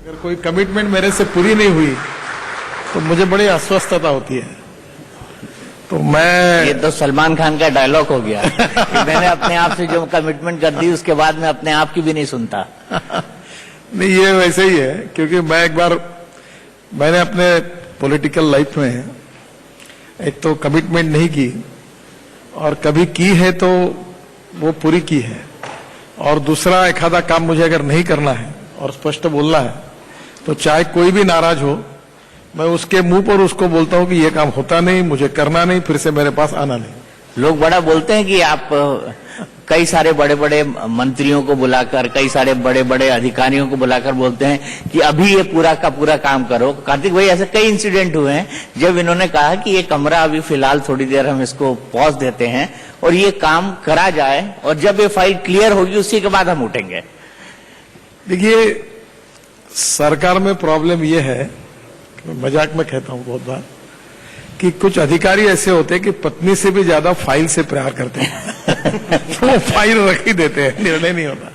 अगर कोई कमिटमेंट मेरे से पूरी नहीं हुई तो मुझे बड़ी अस्वस्थता होती है। तो मैं ये तो सलमान खान का डायलॉग हो गया कि मैंने अपने आप से जो कमिटमेंट कर दी उसके बाद मैं अपने आप की भी नहीं सुनता। नहीं, ये वैसे ही है, क्योंकि मैंने अपने पॉलिटिकल लाइफ में एक तो कमिटमेंट नहीं की, और कभी की है तो वो पूरी की है, और दूसरा एक आधा काम मुझे अगर नहीं करना है और स्पष्ट बोलना है तो चाहे कोई भी नाराज हो, मैं उसके मुंह पर उसको बोलता हूं कि ये काम होता नहीं, मुझे करना नहीं, फिर से मेरे पास आना नहीं। लोग बड़ा बोलते हैं कि आप कई सारे बड़े बड़े मंत्रियों को बुलाकर, कई सारे बड़े बड़े अधिकारियों को बुलाकर बोलते हैं कि अभी ये पूरा का पूरा काम करो। कार्तिक भाई, ऐसे कई इंसिडेंट हुए हैं जब इन्होंने कहा कि ये कमरा अभी फिलहाल थोड़ी देर हम इसको पॉज देते हैं और ये काम करा जाए, और जब ये फाइल क्लियर होगी उसी के बाद हम उठेंगे। देखिए, सरकार में प्रॉब्लम ये है, मजाक में कहता हूं बहुत बार, कि कुछ अधिकारी ऐसे होते हैं कि पत्नी से भी ज्यादा फाइल से प्यार करते हैं तो वो फाइल रख ही देते हैं, निर्णय नहीं होता।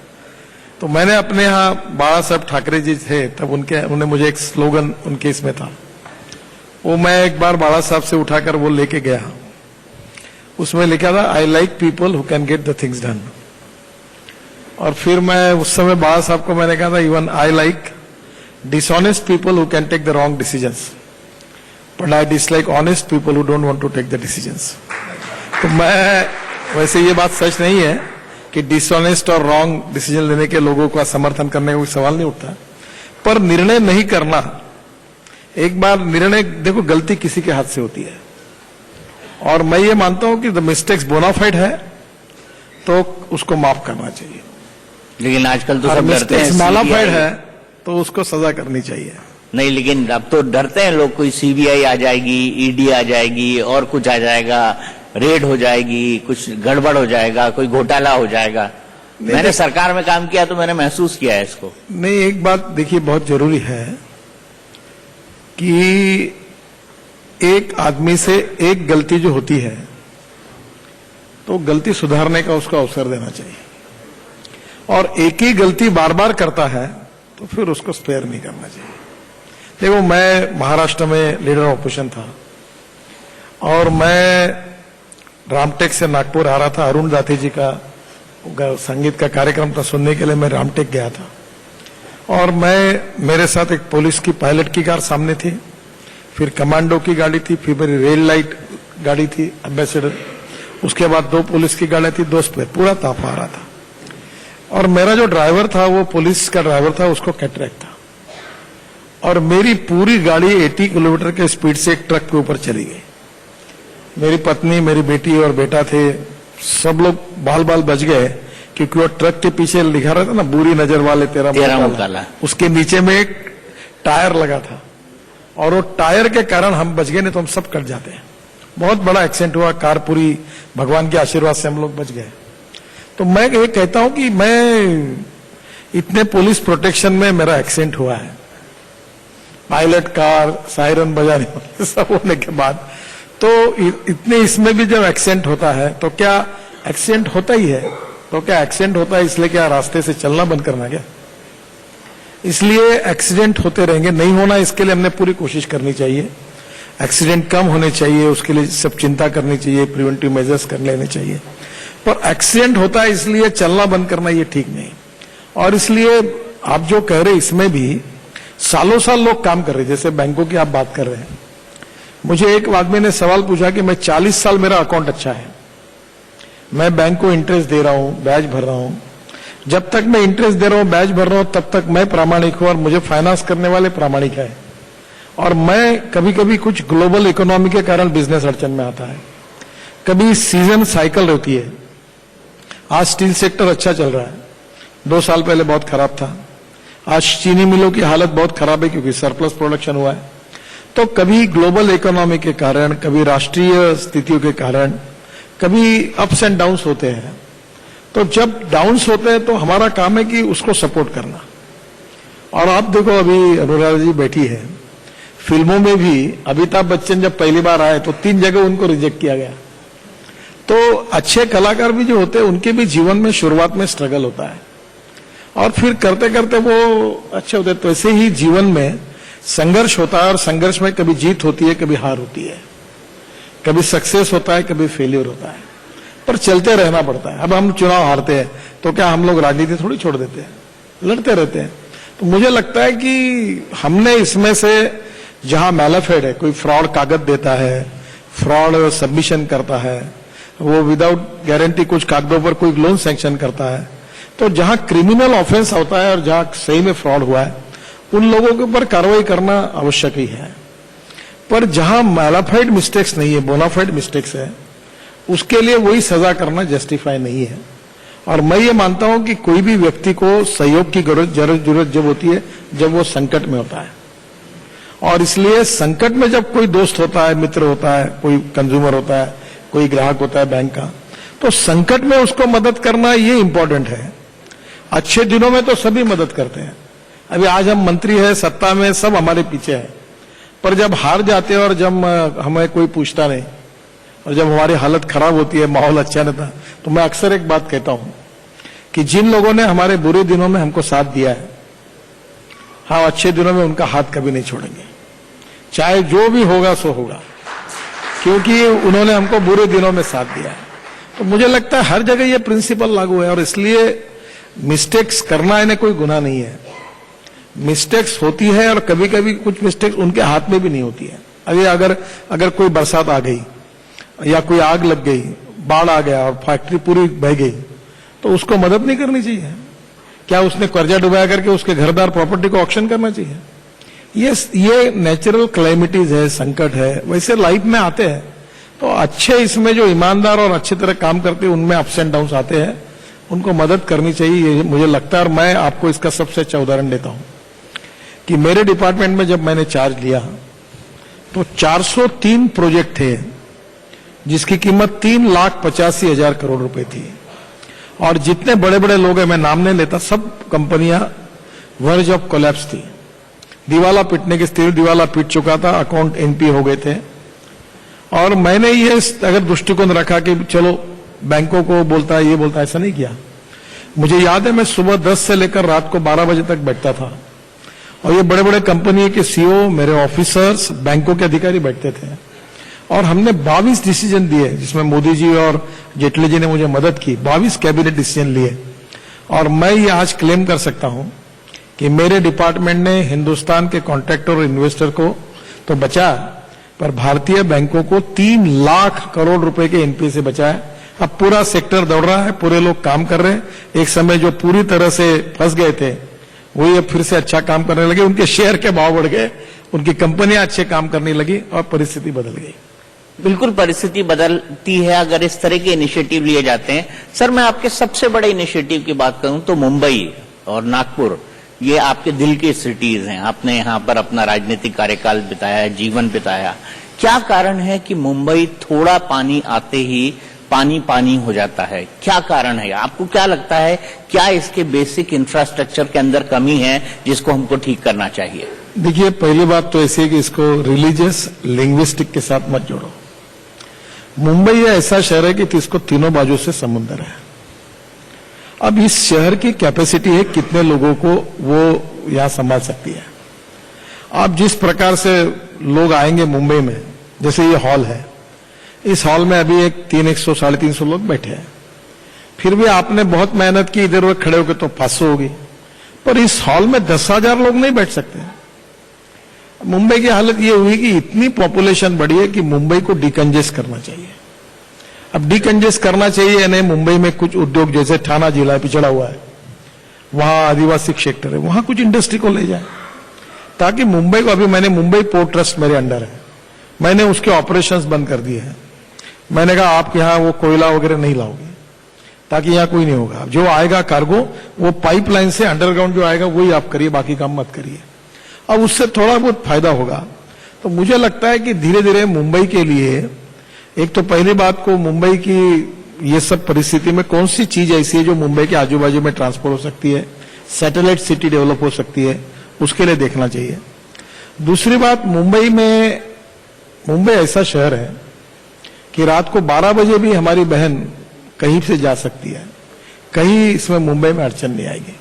तो मैंने अपने यहाँ बाला साहब ठाकरे जी थे तब, उन्होंने मुझे एक स्लोगन उनके इसमें था, वो मैं एक बार बाला साहब से उठाकर वो लेके गया। उसमें लिखा था, I like people who can get the things done. और फिर मैं उस समय बाला साहब को मैंने कहा था, even I like dishonest people who can take the wrong decisions, but I dislike honest people who don't want to take the decisions. तो मैं, वैसे ये बात सच नहीं है कि डिसऑनेस्ट और रॉन्ग डिसीजन लेने के लोगों का समर्थन करने का कोई सवाल नहीं उठता, पर निर्णय नहीं करना, एक बार निर्णय, देखो गलती किसी के हाथ से होती है, और मैं ये मानता हूं कि द मिस्टेक्स बोनाफाइड है तो उसको माफ करना चाहिए, लेकिन आजकल तो सब डरते हैं, मालाफाइड है तो उसको सजा करनी चाहिए। नहीं, लेकिन अब तो डरते हैं लोग, कोई सीबीआई आ जाएगी, ईडी आ जाएगी, और कुछ आ जाएगा, रेड हो जाएगी, कुछ गड़बड़ हो जाएगा, कोई घोटाला हो जाएगा। मैंने सरकार में काम किया तो मैंने महसूस किया है इसको। नहीं, एक बात देखिए बहुत जरूरी है कि एक आदमी से एक गलती जो होती है तो गलती सुधारने का उसको अवसर देना चाहिए, और एक ही गलती बार बार करता है तो फिर उसको स्पेयर नहीं करना चाहिए। देखो, मैं महाराष्ट्र में लीडर ऑपोजिशन था, और मैं रामटेक से नागपुर आ रहा था, अरुण दाते जी का संगीत का कार्यक्रम था, सुनने के लिए मैं रामटेक गया था, और मेरे साथ एक पुलिस की पायलट की कार सामने थी, फिर कमांडो की गाड़ी थी, फिर मेरी रेल लाइट गाड़ी थी एम्बेसडर, उसके बाद 2 पुलिस की गाड़ी थी, 2 स्पेयर, पूरा ताप आ रहा था। और मेरा जो ड्राइवर था वो पुलिस का ड्राइवर था, उसको कैटरेक्ट था, और मेरी पूरी गाड़ी 80 किलोमीटर के स्पीड से एक ट्रक के ऊपर चली गई। मेरी पत्नी, मेरी बेटी और बेटा थे, सब लोग बाल बाल बच गए, क्योंकि वो ट्रक के पीछे लिखा रहता था ना, बुरी नजर वाले तेरा मुंह काला, उसके नीचे में एक टायर लगा था, और वो टायर के कारण हम बच गए, नहीं तो हम सब कट जाते हैं। बहुत बड़ा एक्सीडेंट हुआ, कार पूरी, भगवान के आशीर्वाद से हम लोग बच गए। तो मैं ये कहता हूं कि मैं इतने पुलिस प्रोटेक्शन में मेरा एक्सीडेंट हुआ है, पायलट कार, सायरन बजाने वाले सब होने के बाद, तो इतने इसमें भी जब एक्सीडेंट होता है तो क्या एक्सीडेंट होता ही है, तो क्या एक्सीडेंट होता है इसलिए क्या रास्ते से चलना बंद करना क्या? इसलिए एक्सीडेंट होते रहेंगे, नहीं होना इसके लिए हमने पूरी कोशिश करनी चाहिए, एक्सीडेंट कम होने चाहिए, उसके लिए सब चिंता करनी चाहिए, प्रिवेंटिव मेजर्स कर लेने चाहिए। पर एक्सीडेंट होता है इसलिए चलना बंद करना ये ठीक नहीं, और इसलिए आप जो कह रहे इसमें भी सालों साल लोग काम कर रहे, जैसे बैंकों की आप बात कर रहे हैं। मुझे एक आदमी ने सवाल पूछा कि मैं 40 साल मेरा अकाउंट अच्छा है, मैं बैंक को इंटरेस्ट दे रहा हूं, ब्याज भर रहा हूं, जब तक मैं इंटरेस्ट दे रहा हूं, ब्याज भर रहा हूं, तब तक मैं प्रामाणिक हूं और मुझे फाइनेंस करने वाले प्रामाणिक है, और मैं कभी कभी कुछ ग्लोबल इकोनॉमी के कारण बिजनेस अड़चन में आता है, कभी सीजन साइकिल होती है। आज स्टील सेक्टर अच्छा चल रहा है, 2 साल पहले बहुत खराब था, आज चीनी मिलों की हालत बहुत खराब है क्योंकि सरप्लस प्रोडक्शन हुआ है। तो कभी ग्लोबल इकोनॉमी के कारण, कभी राष्ट्रीय स्थितियों के कारण, कभी अप्स एंड डाउन्स होते हैं। तो जब डाउन्स होते हैं तो हमारा काम है कि उसको सपोर्ट करना। और आप देखो, अभी अनुराधा जी बैठी है, फिल्मों में भी अमिताभ बच्चन जब पहली बार आए तो 3 जगह उनको रिजेक्ट किया गया। तो अच्छे कलाकार भी जो होते हैं उनके भी जीवन में शुरुआत में स्ट्रगल होता है, और फिर करते करते वो अच्छे होते हैं। तो ऐसे ही जीवन में संघर्ष होता है और संघर्ष में कभी जीत होती है, कभी हार होती है, कभी सक्सेस होता है, कभी फेलियर होता है, पर चलते रहना पड़ता है। अब हम चुनाव हारते हैं तो क्या हम लोग राजनीति थोड़ी छोड़ देते हैं, लड़ते रहते हैं। तो मुझे लगता है कि हमने इसमें से जहां मैलाफेड है, कोई फ्रॉड कागज देता है, फ्रॉड सबमिशन करता है, वो विदाउट गारंटी कुछ कागजों पर कोई लोन सैंक्शन करता है, तो जहां क्रिमिनल ऑफेंस होता है और जहां सही में फ्रॉड हुआ है उन लोगों के ऊपर कार्रवाई करना आवश्यक ही है। पर जहां मैलाफाइड मिस्टेक्स नहीं है, बोनाफाइड मिस्टेक्स है, उसके लिए वही सजा करना जस्टिफाई नहीं है। और मैं ये मानता हूं कि कोई भी व्यक्ति को सहयोग की जरूरत जब होती है जब वो संकट में होता है, और इसलिए संकट में जब कोई दोस्त होता है, मित्र होता है, कोई कंज्यूमर होता है, कोई ग्राहक होता है बैंक का, तो संकट में उसको मदद करना ये इंपॉर्टेंट है। अच्छे दिनों में तो सभी मदद करते हैं। अभी आज हम मंत्री है, सत्ता में, सब हमारे पीछे है, पर जब हार जाते हैं और जब हमें कोई पूछता नहीं और जब हमारी हालत खराब होती है, माहौल अच्छा रहता, तो मैं अक्सर एक बात कहता हूं कि जिन लोगों ने हमारे बुरे दिनों में हमको साथ दिया है, हाँ, अच्छे दिनों में उनका हाथ कभी नहीं छोड़ेंगे, चाहे जो भी होगा सो होगा, क्योंकि उन्होंने हमको बुरे दिनों में साथ दिया है। तो मुझे लगता है हर जगह ये प्रिंसिपल लागू है, और इसलिए मिस्टेक्स करना इन्हें कोई गुनाह नहीं है। मिस्टेक्स होती है और कभी कभी कुछ मिस्टेक्स उनके हाथ में भी नहीं होती है। अभी अगर कोई बरसात आ गई या कोई आग लग गई, बाढ़ आ गया और फैक्ट्री पूरी बह गई, तो उसको मदद नहीं करनी चाहिए? क्या उसने कर्जा डुबाया करके उसके घरदार प्रॉपर्टी को ऑक्शन करना चाहिए? ये नेचुरल क्लैमिटीज है, संकट है, वैसे लाइफ में आते हैं। तो अच्छे इसमें जो ईमानदार और अच्छी तरह काम करते हैं उनमें अप्स एंड डाउन्स आते हैं, उनको मदद करनी चाहिए, ये मुझे लगता है। और मैं आपको इसका सबसे अच्छा उदाहरण देता हूं कि मेरे डिपार्टमेंट में जब मैंने चार्ज लिया तो 403 प्रोजेक्ट थे जिसकी कीमत 3,85,000 करोड़ रुपए थी, और जितने बड़े बड़े लोग हैं, मैं नाम नहीं लेता, सब कंपनियां वर्ज ऑफ कोलैप्स थी, दिवाला पीटने की स्थिति, दिवाला पीट चुका था, अकाउंट एनपी हो गए थे। और मैंने ये अगर दृष्टिकोण रखा कि चलो बैंकों को बोलता है, ये बोलता है, ऐसा नहीं किया। मुझे याद है मैं सुबह 10 से लेकर रात को 12 बजे तक बैठता था, और ये बड़े बड़े कंपनी के सीईओ, मेरे ऑफिसर्स, बैंकों के अधिकारी बैठते थे, और हमने 22 डिसीजन दिए जिसमें मोदी जी और जेटली जी ने मुझे मदद की। 22 कैबिनेट डिसीजन लिए, और मैं ये आज क्लेम कर सकता हूं कि मेरे डिपार्टमेंट ने हिंदुस्तान के कॉन्ट्रैक्टर और इन्वेस्टर को तो बचाया, पर भारतीय बैंकों को 3 लाख करोड़ रुपए के एनपीए से बचाया। अब पूरा सेक्टर दौड़ रहा है, पूरे लोग काम कर रहे हैं। एक समय जो पूरी तरह से फंस गए थे वही अब फिर से अच्छा काम करने लगे, उनके शेयर के भाव बढ़ गए, उनकी कंपनियां अच्छे काम करने लगी और परिस्थिति बदल गई। बिल्कुल परिस्थिति बदलती है अगर इस तरह के इनिशिएटिव लिए जाते हैं। सर, मैं आपके सबसे बड़े इनिशिएटिव की बात करूं तो मुंबई और नागपुर, ये आपके दिल की सिटीज हैं। आपने यहाँ पर अपना राजनीतिक कार्यकाल बिताया, जीवन बिताया। क्या कारण है कि मुंबई थोड़ा पानी आते ही पानी पानी हो जाता है? क्या कारण है? आपको क्या लगता है, क्या इसके बेसिक इंफ्रास्ट्रक्चर के अंदर कमी है जिसको हमको ठीक करना चाहिए? देखिए, पहली बात तो ऐसी है कि इसको रिलीजियस लिंग्विस्टिक के साथ मत जोड़ो। मुंबई ऐसा शहर है कि इसको तीनों बाजू से समुद्र है। अब इस शहर की कैपेसिटी है कितने लोगों को वो यहां संभाल सकती है। आप जिस प्रकार से लोग आएंगे मुंबई में, जैसे ये हॉल है, इस हॉल में अभी 300 साढ़े 300 लोग बैठे हैं, फिर भी आपने बहुत मेहनत की, इधर उधर खड़े होकर तो 500 होगी, पर इस हॉल में 10,000 लोग नहीं बैठ सकते। मुंबई की हालत ये हुई कि इतनी पॉपुलेशन बढ़ी है कि मुंबई को डिकंजेस्ट करना चाहिए। अब डिकंजेस्ट करना चाहिए यानी मुंबई में कुछ उद्योग, जैसे ठाणा जिला पिछड़ा हुआ है, वहां आदिवासी क्षेत्र है, वहां कुछ इंडस्ट्री को ले जाए, ताकि मुंबई को, अभी मैंने मुंबई पोर्ट ट्रस्ट मेरे अंडर है, मैंने उसके ऑपरेशंस बंद कर दिए हैं। मैंने कहा आप यहां वो कोयला वगैरह नहीं लाओगे, ताकि यहां कोई नहीं होगा। जो आएगा कार्गो, वो पाइपलाइन से अंडरग्राउंड जो आएगा वही आप करिए, बाकी काम मत करिए। अब उससे थोड़ा बहुत फायदा होगा। तो मुझे लगता है कि धीरे धीरे मुंबई के लिए, एक तो पहली बात को मुंबई की ये सब परिस्थिति में कौन सी चीज ऐसी है जो मुंबई के आजू बाजू में ट्रांसपोर्ट हो सकती है, सैटेलाइट सिटी डेवलप हो सकती है, उसके लिए देखना चाहिए। दूसरी बात, मुंबई ऐसा शहर है कि रात को 12 बजे भी हमारी बहन कहीं से जा सकती है, कहीं इसमें मुंबई में अड़चन नहीं आएगी।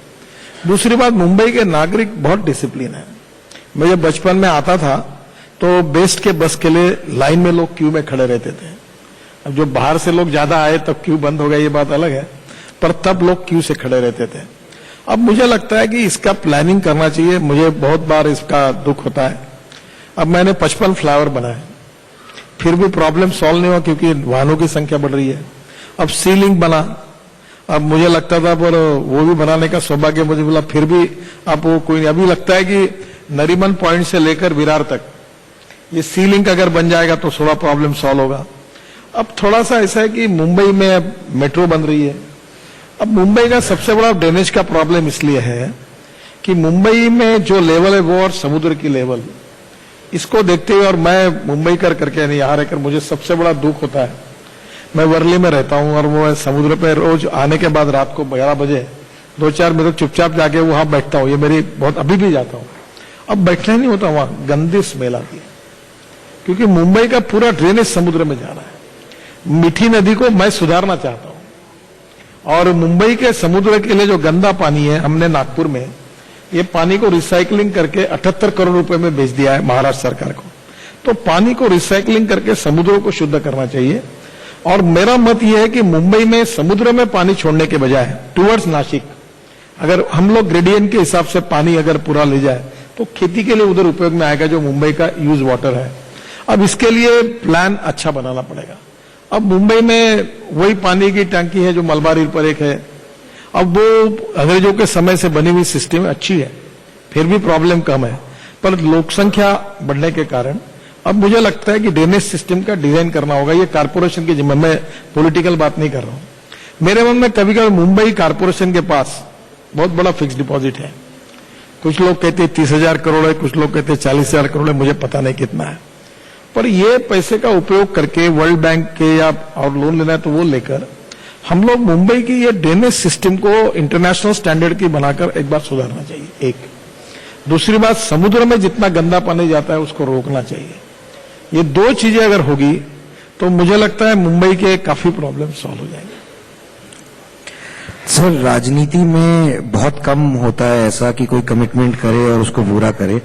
दूसरी बात, मुंबई के नागरिक बहुत डिसिप्लिन है। मैं जब बचपन में आता था तो बेस्ट के बस के लिए लाइन में लोग क्यू में खड़े रहते थे। अब जो बाहर से लोग ज्यादा आए तब क्यू बंद हो गया, ये बात अलग है, पर तब लोग क्यू से खड़े रहते थे। अब मुझे लगता है कि इसका प्लानिंग करना चाहिए। मुझे बहुत बार इसका दुख होता है। अब मैंने 55 फ्लाईओवर बनाए, फिर भी प्रॉब्लम सॉल्व नहीं हुआ क्योंकि वाहनों की संख्या बढ़ रही है। अब सी लिंक बना, अब मुझे लगता था पर वो भी बनाने का सौभाग्य मुझे मिला, फिर भी अब वो कोई नहीं। अभी लगता है कि नरीमन पॉइंट से लेकर विरार तक ये सी लिंक अगर बन जाएगा तो थोड़ा प्रॉब्लम सॉल्व होगा। अब थोड़ा सा ऐसा है कि मुंबई में अब मेट्रो बन रही है। अब मुंबई का सबसे बड़ा ड्रेनेज का प्रॉब्लम इसलिए है कि मुंबई में जो लेवल है वो और समुद्र की लेवल, इसको देखते हुए, और मैं मुंबई करके नहीं यहाँ रहकर मुझे सबसे बड़ा दुख होता है। मैं वर्ली में रहता हूँ और वो समुद्र पे रोज आने के बाद रात को 11 बजे 2-4 मिनट चुपचाप जाके वहां बैठता हूँ। ये मेरी बहुत, अभी भी जाता हूँ। अब बैठना नहीं होता, वहां गंदी स्मेल आती है क्योंकि मुंबई का पूरा ड्रेनेज समुद्र में जा रहा है। मीठी नदी को मैं सुधारना चाहता हूं और मुंबई के समुद्र के लिए जो गंदा पानी है, हमने नागपुर में ये पानी को रिसाइकलिंग करके 78 करोड़ रुपए में बेच दिया है महाराष्ट्र सरकार को। तो पानी को रिसाइकलिंग करके समुद्रों को शुद्ध करना चाहिए। और मेरा मत यह है कि मुंबई में समुद्र में पानी छोड़ने के बजाय टुवर्ड्स नासिक, अगर हम लोग ग्रेडियंट के हिसाब से पानी अगर पूरा ले जाए तो खेती के लिए उधर उपयोग में आएगा जो मुंबई का यूज वाटर है। अब इसके लिए प्लान अच्छा बनाना पड़ेगा। अब मुंबई में वही पानी की टंकी है जो मलबार हिल पर एक है। अब वो अंग्रेजों के समय से बनी हुई सिस्टम अच्छी है, फिर भी प्रॉब्लम कम है, पर लोक संख्या बढ़ने के कारण अब मुझे लगता है कि ड्रेनेज सिस्टम का डिजाइन करना होगा। ये कारपोरेशन की जिम्मे, मैं पॉलिटिकल बात नहीं कर रहा हूं। मेरे मन में कभी कभी मुंबई कारपोरेशन के पास बहुत बड़ा फिक्स डिपॉजिट है। कुछ लोग कहते हैं 30,000 करोड़ है, कुछ लोग कहते हैं 40,000 करोड़ है, मुझे पता नहीं कितना है। पर ये पैसे का उपयोग करके वर्ल्ड बैंक के या और लोन लेना है तो वो लेकर हम लोग मुंबई की ये ड्रेनेज सिस्टम को इंटरनेशनल स्टैंडर्ड की बनाकर एक बार सुधारना चाहिए। एक दूसरी बात, समुद्र में जितना गंदा पानी जाता है उसको रोकना चाहिए। ये दो चीजें अगर होगी तो मुझे लगता है मुंबई के काफी प्रॉब्लम सॉल्व हो जाएंगे। सर, राजनीति में बहुत कम होता है ऐसा कि कोई कमिटमेंट करे और उसको पूरा करे।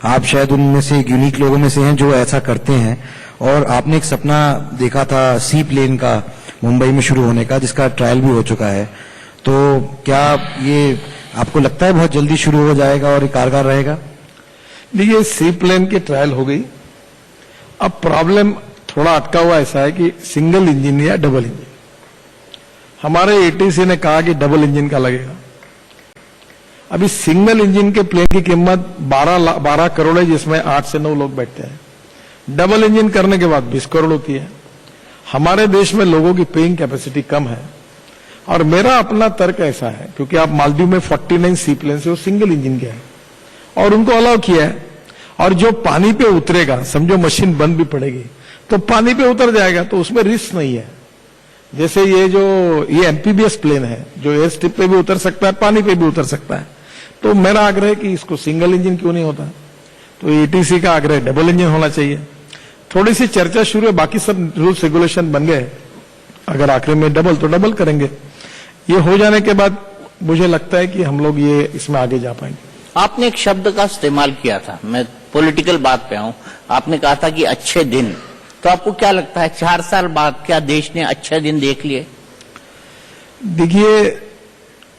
आप शायद उनमें से एक यूनिक लोगों में से हैं जो ऐसा करते हैं। और आपने एक सपना देखा था सी प्लेन का मुंबई में शुरू होने का, जिसका ट्रायल भी हो चुका है। तो क्या ये आपको लगता है बहुत जल्दी शुरू हो जाएगा और ये कारगर रहेगा? देखिए, सी प्लेन की ट्रायल हो गई। अब प्रॉब्लम थोड़ा अटका हुआ ऐसा है कि सिंगल इंजन या डबल इंजन। हमारे एटीसी ने कहा कि डबल इंजन का लगेगा। अभी सिंगल इंजन के प्लेन की कीमत 12 करोड़ है, जिसमें 8 से 9 लोग बैठते हैं। डबल इंजन करने के बाद 20 करोड़ होती है। हमारे देश में लोगों की पेइंग कैपेसिटी कम है और मेरा अपना तर्क ऐसा है, क्योंकि आप मालदीव में 49 सी प्लेन से वो सिंगल इंजन के हैं और उनको अलाउ किया है। और जो पानी पे उतरेगा, समझो मशीन बंद भी पड़ेगी तो पानी पे उतर जाएगा, तो उसमें रिस्क नहीं है। जैसे ये एमपीबीएस प्लेन है जो एयर स्ट्रिप पे भी उतर सकता है, पानी पे भी उतर सकता है। तो मेरा आग्रह है कि इसको सिंगल इंजन क्यों नहीं होता। तो एटीसी का आग्रह डबल इंजन होना चाहिए। थोड़ी सी चर्चा शुरू है, बाकी सब रूल्स रेगुलेशन बन गए। अगर आखिर में डबल तो डबल करेंगे। ये हो जाने के बाद मुझे लगता है कि हम लोग ये इसमें आगे जा पाएंगे। आपने एक शब्द का इस्तेमाल किया था, मैं पॉलिटिकल बात पे आऊं। आपने कहा था कि अच्छे दिन। तो आपको क्या लगता है 4 साल बाद क्या देश ने अच्छे दिन देख लिए? देखिए,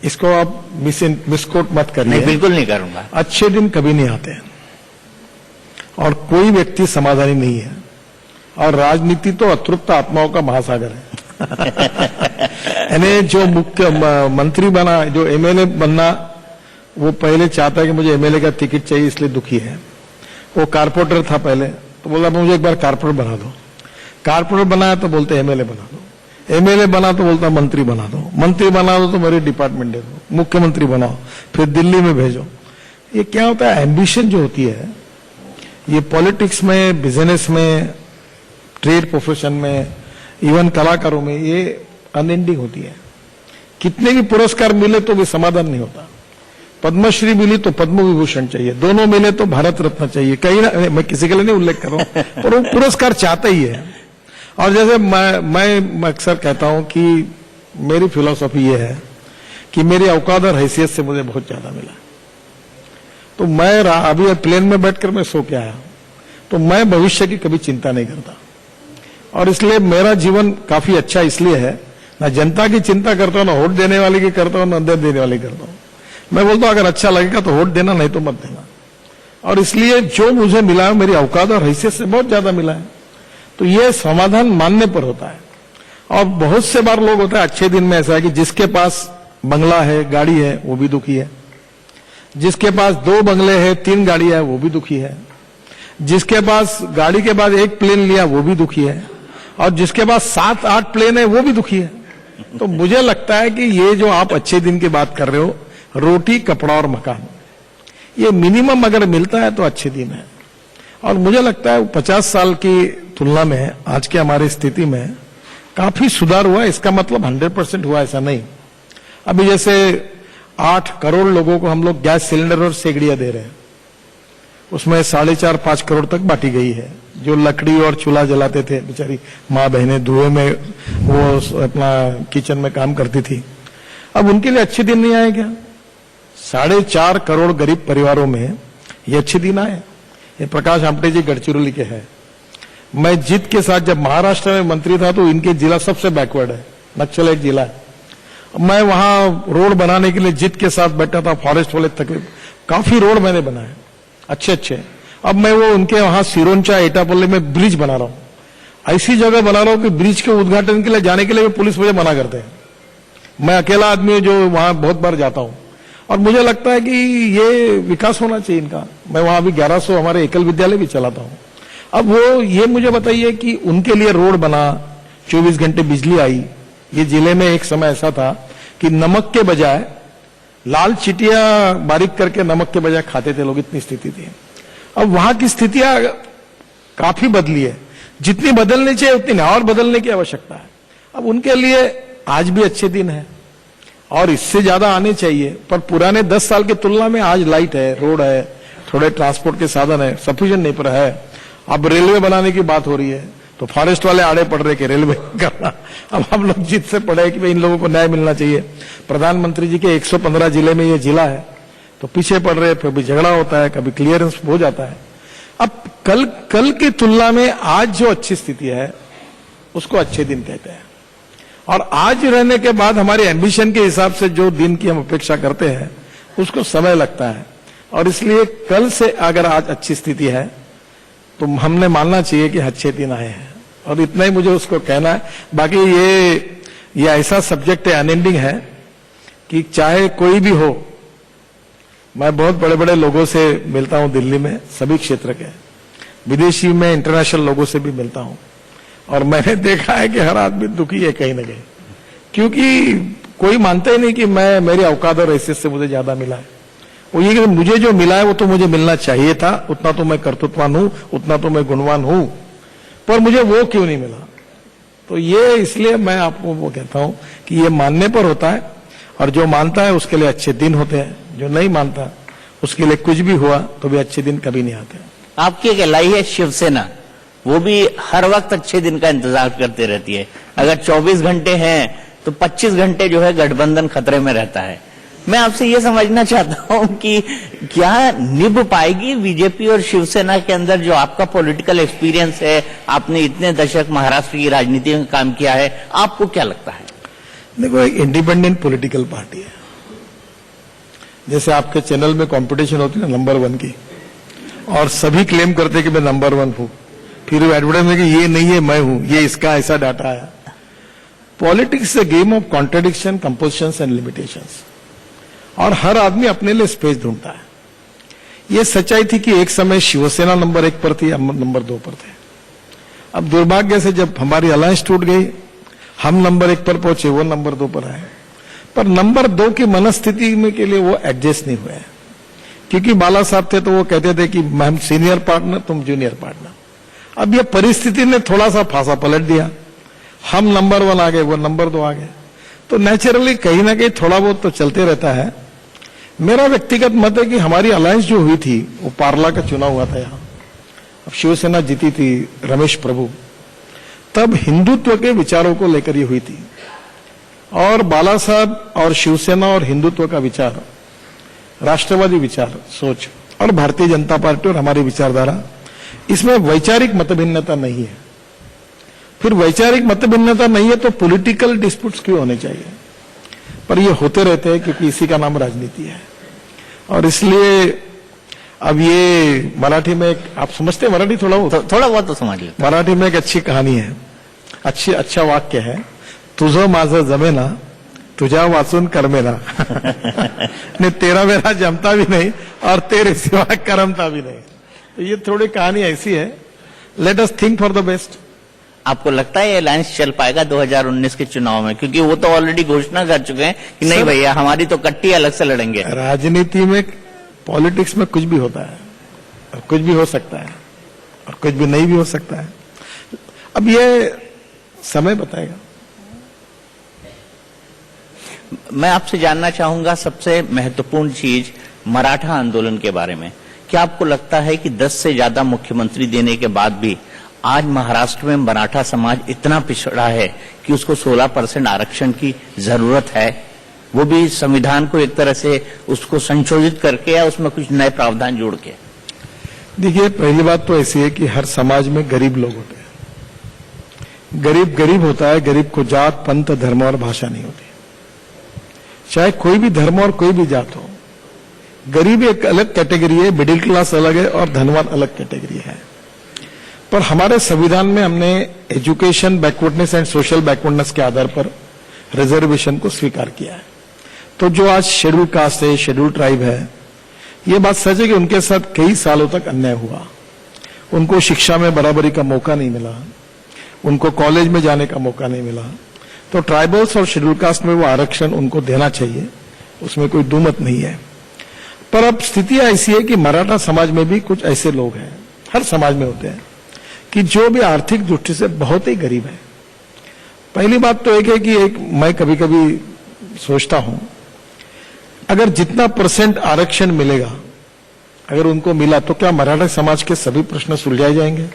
इसको आप मिसकोट मत करिए। नहीं, बिल्कुल नहीं करूंगा। अच्छे दिन कभी नहीं आते हैं और कोई व्यक्ति समाधानी नहीं है। और राजनीति तो अतृप्त आत्माओं का महासागर है। यानी जो मुख्य मंत्री बना, जो एमएलए बनना, वो पहले चाहता है कि मुझे एमएलए का टिकट चाहिए, इसलिए दुखी है। वो कारपोरेटर था पहले, तो बोला मुझे एक बार कारपोरेटर बना दो। कारपोरेटर बनाया तो बोलते एमएलए बना दो। एमएलए बना तो बोलता मंत्री बना दो। मंत्री बना दो तो मेरे डिपार्टमेंट दे दो। मुख्यमंत्री बनाओ, फिर दिल्ली में भेजो। ये क्या होता है, एम्बिशन जो होती है, ये पॉलिटिक्स में, बिजनेस में, ट्रेड प्रोफेशन में, इवन कलाकारों में ये अनएंडिंग होती है। कितने भी पुरस्कार मिले तो भी समाधान नहीं होता। पद्मश्री मिली तो पद्म विभूषण चाहिए, दोनों मिले तो भारत रत्न चाहिए। कहीं ना, मैं किसी के लिए नहीं उल्लेख कर रहा हूं, पर वो पुरस्कार चाहता ही है। और जैसे मैं अक्सर कहता हूं कि मेरी फिलॉसफी ये है कि मेरी औकात और हैसियत से मुझे बहुत ज्यादा मिला। तो मैं अभी प्लेन में बैठकर मैं सो के आया, तो मैं भविष्य की कभी चिंता नहीं करता, और इसलिए मेरा जीवन काफी अच्छा इसलिए है, ना जनता की चिंता करता हूं, ना वोट देने वाले की करता हूं, ना अंदर देने वाले की करता हूं। मैं बोलता हूं अगर अच्छा लगेगा तो वोट देना, नहीं तो मत देना। और इसलिए जो मुझे मिला है मेरी औकात और हैसियत से बहुत ज्यादा मिला है। तो ये समाधान मानने पर होता है। और बहुत से बार लोग होता है अच्छे दिन में ऐसा है कि जिसके पास बंगला है, गाड़ी है, वो भी दुखी है, जिसके पास 2 बंगले हैं, 3 गाड़ी है, वो भी दुखी है, जिसके पास गाड़ी के बाद 1 प्लेन लिया वो भी दुखी है, और जिसके पास 7-8 प्लेन है वो भी दुखी है। तो मुझे लगता है कि ये जो आप अच्छे दिन की बात कर रहे हो, रोटी, कपड़ा और मकान, ये मिनिमम अगर मिलता है तो अच्छे दिन है। और मुझे लगता है 50 साल की तुलना में आज के हमारी स्थिति में काफी सुधार हुआ है। इसका मतलब 100% हुआ ऐसा नहीं। अभी जैसे 8 करोड़ लोगों को हम लोग गैस सिलेंडर और सेगड़ियां दे रहे हैं, उसमें 4.5-5 करोड़ तक बांटी गई है। जो लकड़ी और चूल्हा जलाते थे, बेचारी माँ बहनें धुएं में वो अपना किचन में काम करती थी, अब उनके लिए अच्छे दिन नहीं आए क्या? 4.5 करोड़ गरीब परिवारों में ये अच्छे दिन आए। ये प्रकाश आमटे जी गढ़चिरौली के हैं। मैं जिद के साथ जब महाराष्ट्र में मंत्री था तो इनके जिला सबसे बैकवर्ड है, नक्सलाइट जिला है। मैं वहां रोड बनाने के लिए जिद के साथ बैठा था, फॉरेस्ट वाले तकरीब काफी रोड मैंने बनाए अच्छे अच्छे। अब मैं वो उनके वहां सिरोंचा एटापल्ली में ब्रिज बना रहा हूं, ऐसी जगह बना रहा हूं कि ब्रिज के उद्घाटन के लिए जाने के लिए पुलिस मुझे मना करते हैं। मैं अकेला आदमी हूं जो वहां बहुत बार जाता हूं, और मुझे लगता है कि ये विकास होना चाहिए इनका। मैं वहां अभी 1100 हमारे एकल विद्यालय भी चलाता हूं। अब वो ये मुझे बताइए कि उनके लिए रोड बना, 24 घंटे बिजली आई। ये जिले में एक समय ऐसा था कि नमक के बजाय लाल चिटिया बारीक करके नमक के बजाय खाते थे लोग, इतनी स्थिति थी। अब वहां की स्थितियां काफी बदली है, जितनी बदलनी चाहिए उतनी और बदलने की आवश्यकता है। अब उनके लिए आज भी अच्छे दिन है और इससे ज्यादा आने चाहिए, पर पुराने 10 साल की तुलना में आज लाइट है, रोड है, थोड़े ट्रांसपोर्ट के साधन है, सफिशिएंट नहीं पर है। अब रेलवे बनाने की बात हो रही है तो फॉरेस्ट वाले आड़े पड़ रहे कि रेलवे करना। अब हम लोग जिद से पड़े कि भाई इन लोगों को न्याय मिलना चाहिए। प्रधानमंत्री जी के 115 जिले में ये जिला है तो पीछे पड़ रहे, कभी झगड़ा होता है, कभी क्लियरेंस हो जाता है। अब कल की तुलना में आज जो अच्छी स्थिति है उसको अच्छे दिन कहते हैं, और आज रहने के बाद हमारे एम्बिशन के हिसाब से जो दिन की हम अपेक्षा करते हैं उसको समय लगता है। और इसलिए कल से अगर आज अच्छी स्थिति है तो हमने मानना चाहिए कि अच्छे दिन आए हैं, और इतना ही मुझे उसको कहना है। बाकी ये ऐसा सब्जेक्ट है, अनएंडिंग है, कि चाहे कोई भी हो, मैं बहुत बड़े बड़े लोगों से मिलता हूं दिल्ली में, सभी क्षेत्र के, विदेशी में इंटरनेशनल लोगों से भी मिलता हूं, और मैंने देखा है कि हर आदमी दुखी है कहीं ना कहीं, क्योंकि कोई मानता ही नहीं कि मेरी औकात और हैसियत से मुझे ज्यादा मिला है। वो ये कि मुझे जो मिला है वो तो मुझे मिलना चाहिए था, उतना तो मैं कर्तृत्ववान हूं, उतना तो मैं गुणवान हूं, पर मुझे वो क्यों नहीं मिला। तो ये इसलिए मैं आपको वो कहता हूं कि ये मानने पर होता है, और जो मानता है उसके लिए अच्छे दिन होते हैं, जो नहीं मानता उसके लिए कुछ भी हुआ तो भी अच्छे दिन कभी नहीं आते। आपकी कहलाई है शिवसेना, वो भी हर वक्त अच्छे दिन का इंतजार करते रहती है। अगर 24 घंटे हैं तो 25 घंटे जो है गठबंधन खतरे में रहता है। मैं आपसे ये समझना चाहता हूं कि क्या निभ पाएगी बीजेपी और शिवसेना के अंदर जो आपका पॉलिटिकल एक्सपीरियंस है, आपने इतने दशक महाराष्ट्र की राजनीति में काम किया है, आपको क्या लगता है? देखो, एक इंडिपेंडेंट पॉलिटिकल पार्टी है। जैसे आपके चैनल में कंपटीशन होती है नंबर 1 की, और सभी क्लेम करते कि मैं नंबर 1 हूं, फिर एडवर्टाइज में कि ये नहीं है मैं हूं, ये इसका ऐसा डाटा है। Politics A game of contradiction, compositions and limitations, और हर आदमी अपने लिए स्पेस ढूंढता है। ये सच्चाई थी कि एक समय शिवसेना नंबर 1 पर थी, हम नंबर 2 पर थे। अब दुर्भाग्य से जब हमारी अलायंस टूट गई, हम नंबर 1 पर पहुंचे, वो नंबर 2 पर आए। पर नंबर 2 की मनस्थिति में के लिए वो एडजस्ट नहीं हुए, क्योंकि बाला साहब थे तो वो कहते थे कि हम सीनियर पार्टनर, तुम जूनियर पार्टनर। अब ये परिस्थिति ने थोड़ा सा फांसा पलट दिया, हम नंबर 1 आ गए, वो नंबर 2 आ गए। तो नेचुरली कहीं ना कहीं थोड़ा बहुत तो चलते रहता है। मेरा व्यक्तिगत मत है कि हमारी अलायंस जो हुई थी वो पार्ला का चुनाव हुआ था यहां, अब शिवसेना जीती थी, रमेश प्रभु, तब हिंदुत्व के विचारों को लेकर ये हुई थी। और बाला साहब और शिवसेना और हिंदुत्व का विचार, राष्ट्रवादी विचार सोच और भारतीय जनता पार्टी और हमारी विचारधारा, इसमें वैचारिक मतभिन्नता नहीं है। फिर वैचारिक मतभिन्नता नहीं है तो पॉलिटिकल डिस्प्यूट्स क्यों होने चाहिए? पर ये होते रहते हैं क्योंकि इसी का नाम राजनीति है। और इसलिए अब ये मराठी में एक, आप समझते हैं मराठी थोड़ा बहुत तो समझ लेते। मराठी में एक अच्छी कहानी है, अच्छा वाक्य है, तुझं माझं जमेना तुझ्या वाचून करमेना ने तेरा मेरा जमता भी नहीं और तेरे सिवा करमता भी नहीं। तो ये थोड़ी कहानी ऐसी है। Let us think for the best. आपको लगता है ये अलायंस चल पाएगा 2019 के चुनाव में? क्योंकि वो तो ऑलरेडी घोषणा कर चुके हैं कि नहीं भैया हमारी तो कट्टी अलग से लड़ेंगे। राजनीति में, पॉलिटिक्स में कुछ भी होता है और कुछ भी हो सकता है और कुछ भी नहीं भी हो सकता है। अब ये समय बताएगा। मैं आपसे जानना चाहूंगा सबसे महत्वपूर्ण चीज मराठा आंदोलन के बारे में। क्या आपको लगता है कि 10 से ज्यादा मुख्यमंत्री देने के बाद भी आज महाराष्ट्र में मराठा समाज इतना पिछड़ा है कि उसको 16% आरक्षण की जरूरत है, वो भी संविधान को एक तरह से उसको संशोधित करके या उसमें कुछ नए प्रावधान जोड़ के? देखिए, पहली बात तो ऐसी है कि हर समाज में गरीब लोग होते हैं। गरीब होता है। गरीब को जात, पंथ, धर्म और भाषा नहीं होती। चाहे कोई भी धर्म और कोई भी जात हो, गरीब एक अलग कैटेगरी है, मिडिल क्लास अलग है और धनवान अलग कैटेगरी है। पर हमारे संविधान में हमने education backwardness and social backwardness के आधार पर रिजर्वेशन को स्वीकार किया है। तो जो आज शेड्यूल कास्ट है, शेड्यूल ट्राइब है, ये बात सच है कि उनके साथ कई सालों तक अन्याय हुआ। उनको शिक्षा में बराबरी का मौका नहीं मिला, उनको कॉलेज में जाने का मौका नहीं मिला। तो ट्राइबल्स और शेड्यूल कास्ट में वो आरक्षण उनको देना चाहिए, उसमें कोई दुमत नहीं है। पर अब स्थिति ऐसी है कि मराठा समाज में भी कुछ ऐसे लोग हैं, हर समाज में होते हैं, कि जो भी आर्थिक दृष्टि से बहुत ही गरीब है। पहली बात तो एक है कि मैं कभी कभी सोचता हूं, अगर जितना % आरक्षण मिलेगा, अगर उनको मिला तो क्या मराठा समाज के सभी प्रश्न सुलझाए जाएंगे?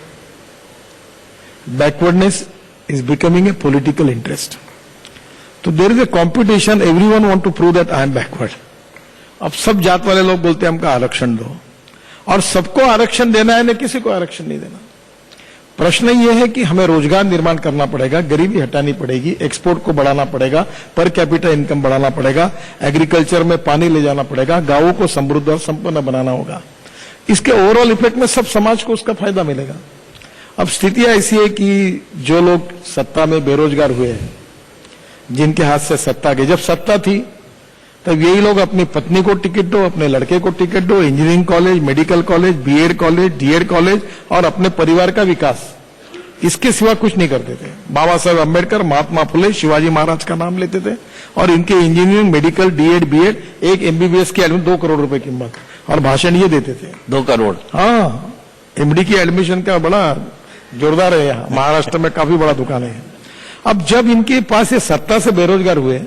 Backwardness is becoming a political interest. तो there is a competition, everyone want to prove that I am backward. अब सब जात वाले लोग बोलते हैं हमको आरक्षण दो, और सबको आरक्षण देना है, न किसी को आरक्षण नहीं देना। प्रश्न यह है कि हमें रोजगार निर्माण करना पड़ेगा, गरीबी हटानी पड़ेगी, एक्सपोर्ट को बढ़ाना पड़ेगा, पर कैपिटा इनकम बढ़ाना पड़ेगा, एग्रीकल्चर में पानी ले जाना पड़ेगा, गांवों को समृद्ध और संपन्न बनाना होगा। इसके ओवरऑल इफेक्ट में सब समाज को उसका फायदा मिलेगा। अब स्थिति ऐसी है कि जो लोग सत्ता में बेरोजगार हुए हैं, जिनके हाथ से सत्ता गई, जब सत्ता थी तब यही लोग अपनी पत्नी को टिकट दो, अपने लड़के को टिकट दो, engineering college, medical college, BEd college, DEd college और अपने परिवार का विकास, इसके सिवा कुछ नहीं करते थे। बाबा साहेब अम्बेडकर, महात्मा फुले, शिवाजी महाराज का नाम लेते थे और इनके इंजीनियरिंग, मेडिकल, डीएड, बीएड, एक एमबीबीएस की एडमिशन 2 करोड़ रुपए कीमत, और भाषण ये देते थे 2 करोड़। हाँ, एमडी की एडमिशन का बड़ा जोरदार है, यहाँ महाराष्ट्र में काफी बड़ा दुकान है। अब जब इनके पास ये सत्ता से बेरोजगार हुए